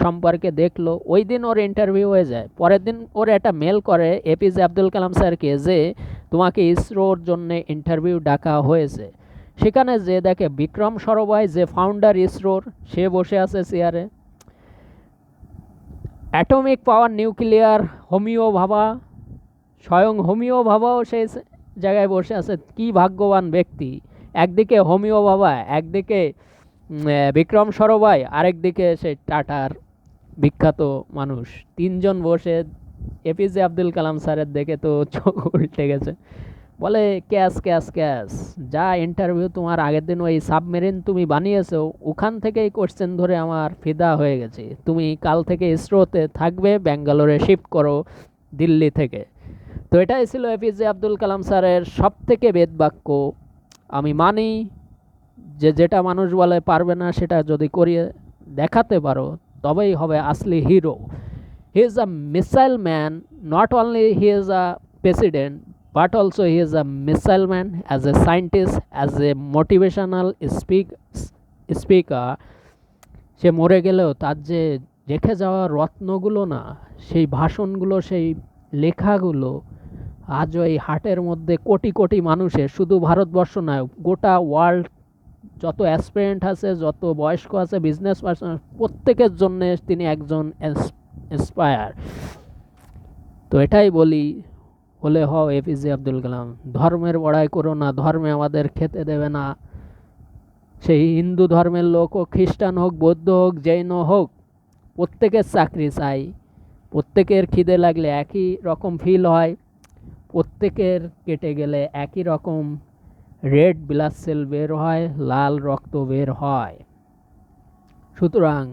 সম্পর্কে দেখলো। ওই দিন ওর ইন্টারভিউ হয়ে যায়। পরের দিন ওর একটা মেল করে এপিজে আব্দুল কালাম স্যারকে যে তোমাকে ইসরোর জন্য ইন্টারভিউ ডাকা হয়েছে। সেখানে যে দেখে বিক্রম সারাভাই, যে ফাউন্ডার ইসরোর, সে বসে আছে চেয়ারে। অ্যাটমিক পাওয়ার, নিউক্লিয়ার, হোমিও ভাবা, স্বয়ং হোমিও ভাবাও সেই জায়গায় বসে আছে। কি ভাগ্যবান ব্যক্তি! একদিকে হোমিও ভাবা, একদিকে বিক্রম সারাভাই, আরেকদিকে সেই টাটার বিখ্যাত মানুষ। তিনজন বসে এপিজে আব্দুল কালাম স্যারের দেখে তো চোখ উল্টে গেছে। বলে ক্যাশ ক্যাশ ক্যাশ, যা ইন্টারভিউ তোমার আগের দিন ওই সাবমেরিন তুমি বানিয়েছো, ওখান থেকেই কোশ্চেন ধরে আমার ফিদা হয়ে গেছে। তুমি কাল থেকে ইসরোতে থাকবে, ব্যাঙ্গালোরে শিফট করো দিল্লি থেকে। তো এটাই ছিল এপিজে আব্দুল কালাম স্যারের সব থেকে বেদবাক্য। আমি মানি যে যেটা মানুষ বলে পারবে না, সেটা যদি করিয়ে দেখাতে পারো, তবেই হবে আসলি hero. He is a missile man, not only he is a president, but also he is a missile man, as a scientist, as a motivational speaker. সে মরে গেলেও তার যে রেখে যাওয়া রত্নগুলো না, সেই ভাষণগুলো, সেই লেখাগুলো আজ ওই হাটের মধ্যে কোটি কোটি মানুষের, শুধু ভারতবর্ষ নয়, গোটা ওয়ার্ল্ড যত অ্যাসপিরেন্ট আছে, যত বয়স্ক আছে, বিজনেস পার্সন, প্রত্যেকের জন্য তিনি একজন ইন্সপায়ার। তো এটাই বলি, হলে হও এপিজে আব্দুল কালাম। ধর্মের বড়াই করো না, ধর্মে আমাদের খেতে দেবে না। সেই হিন্দু ধর্মের লোক হোক, খ্রিস্টান হোক, বৌদ্ধ হোক, জৈন হোক, প্রত্যেকের চাকরি চাই। প্রত্যেকের খিদে লাগলে একই রকম ফিল হয়, প্রত্যেকের কেটে গেলে একই রকম রেড ব্লাড সেল বের হয়, লাল রক্ত বের হয়। সুতরাং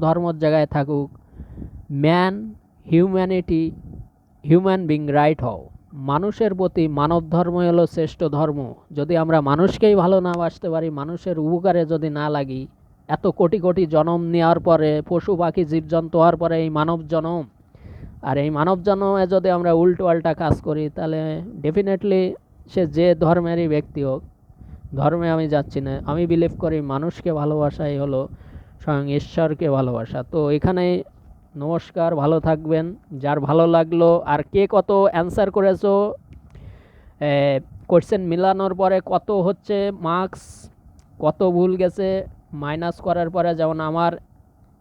ধর্মের জায়গায় থাকুক, man, humanity, human being right হও। মানুষের প্রতি মানব ধর্মই হলো শ্রেষ্ঠ ধর্ম। যদি আমরা মানুষকেই ভালো না বাসতে পারি, মানুষের উপকারে যদি না লাগি, এত কোটি কোটি জন্ম নেওয়ার পরে, পশু পাখি জীবজন্তু হওয়ার পরে এই মানব জন্ম, আর এই মানব জন্মে যদি আমরা উল্টো পাল্টা কাজ করি, তাহলে ডেফিনেটলি সে যে ধর্মেরই ব্যক্তি হোক, ধর্মে আমি যাচ্ছি না। আমি বিলিভ করি মানুষকে ভালোবাসাই হলো স্বয়ং ঈশ্বরকে ভালোবাসা। তো এখানে নমস্কার, ভালো থাকবেন। যার ভালো লাগলো, আর কে কত অ্যান্সার করেছো, কোশ্চেন মিলানোর পরে কত হচ্ছে মার্কস, কত ভুল গেছে মাইনাস করার পরে, যেমন আমার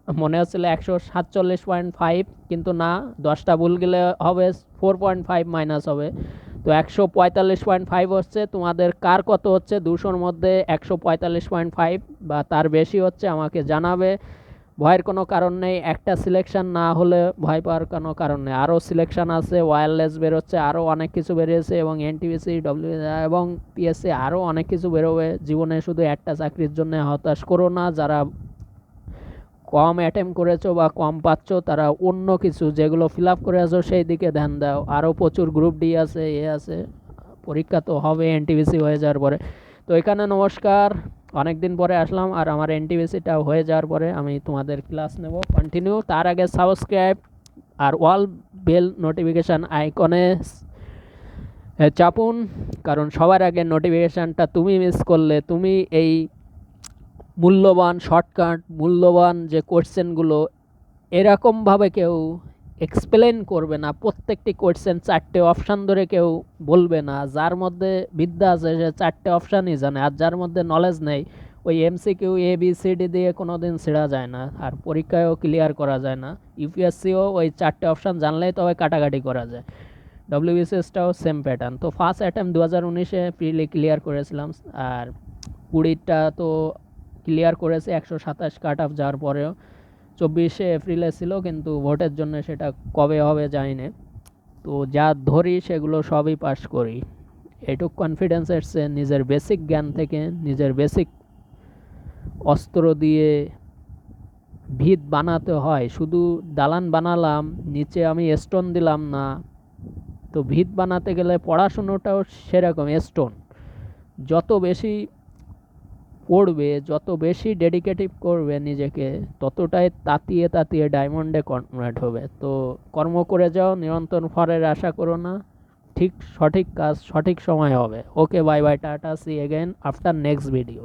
মনে হচ্ছিল 147.5, কিন্তু না, 10টা ভুল গেলে হবে 4.5 মাইনাস হবে। তো 145.5 হচ্ছে। তোমাদের কার কত হচ্ছে 200-র মধ্যে 145.5 বা তার বেশি হচ্ছে, আমাকে জানাবে। ভয়ের কোনো কারণ নেই, একটা সিলেকশন না হলে ভয় পাওয়ার কোনো কারণ নেই। আরও সিলেকশন আছে, ওয়্যারলেস বেরোচ্ছে, আরও অনেক কিছু বেরিয়েছে, এবং এনটিপিসি, এবং পিএসসি, আরও অনেক কিছু বেরোবে জীবনে। শুধু একটা চাকরির জন্য হতাশ করো না। যারা কম অ্যাটেম্প করেছো বা কম পাচ্ছ তারা অন্য কিছু যেগুলো ফিল আপ করে আছো সেই দিকে ধ্যান দাও। আরও প্রচুর গ্রুপ ডি আছে, আছে, পরীক্ষা তো হবে এনটিপিসি হয়ে যাওয়ার পরে। তো এখানে নমস্কার, অনেক দিন পরে আসলাম, আর আমার এনটিপিসিটা হয়ে যাওয়ার পরে আমি তোমাদের ক্লাস নেব কন্টিনিউ। তার আগে সাবস্ক্রাইব আর অল বেল নোটিফিকেশান আইকনে চাপুন, কারণ সবার আগে নোটিফিকেশানটা তুমি মিস করলে তুমি এই মূল্যবান শর্টকাট, মূল্যবান যে কোয়েশ্চেনগুলো এরকমভাবে কেউ এক্সপ্লেন করবে না, প্রত্যেকটি কোয়েশ্চেন 4টে অপশান ধরে কেউ বলবে না। যার মধ্যে বিদ্যা আছে সে 4টে অপশানই জানে, আর যার মধ্যে নলেজ নেই ওই এমসিকিউ ABCD দিয়ে কোনো দিন ছেড়া যায় না, আর পরীক্ষায়ও ক্লিয়ার করা যায় না। ইউপিএসসিও ওই 4টে অপশান জানলেই তবে কাটাকাটি করা যায়। ডব্লিউবিসিএসটাও সেম প্যাটার্ন। তো ফার্স্ট অ্যাটেম্প 2019-এ প্রিলি ক্লিয়ার করেছিলাম, আর 20টা তো ক্লিয়ার করেছে 127 কাট অফ যাওয়ার পরেও। 24শে এপ্রিলে ছিল, কিন্তু ভোটের জন্য সেটা কবে হবে জানি না। তো যা ধরি সেগুলো সবই পাস করি। এটুক কনফিডেন্স এসছে নিজের বেসিক জ্ঞান থেকে, নিজের বেসিক অস্ত্র দিয়ে ভিত বানাতে হয়। শুধু দালান বানালাম, নিচে আমি স্টোন দিলাম না। তো ভিত বানাতে গেলে পড়াশুনোটাও সেরকম স্টোন। যত বেশি পড়বে, যত বেশি ডেডিকেটিভ করবে নিজেকে, ততটাই তাতিয়ে তাতিয়ে ডায়মন্ডে কনভার্ট হবে। তো কর্ম করে যাও, নিরন্তর ফলের আশা করো না, ঠিক সঠিক কাজ সঠিক সময় হবে। Okay, bye bye, tata, see again after next video.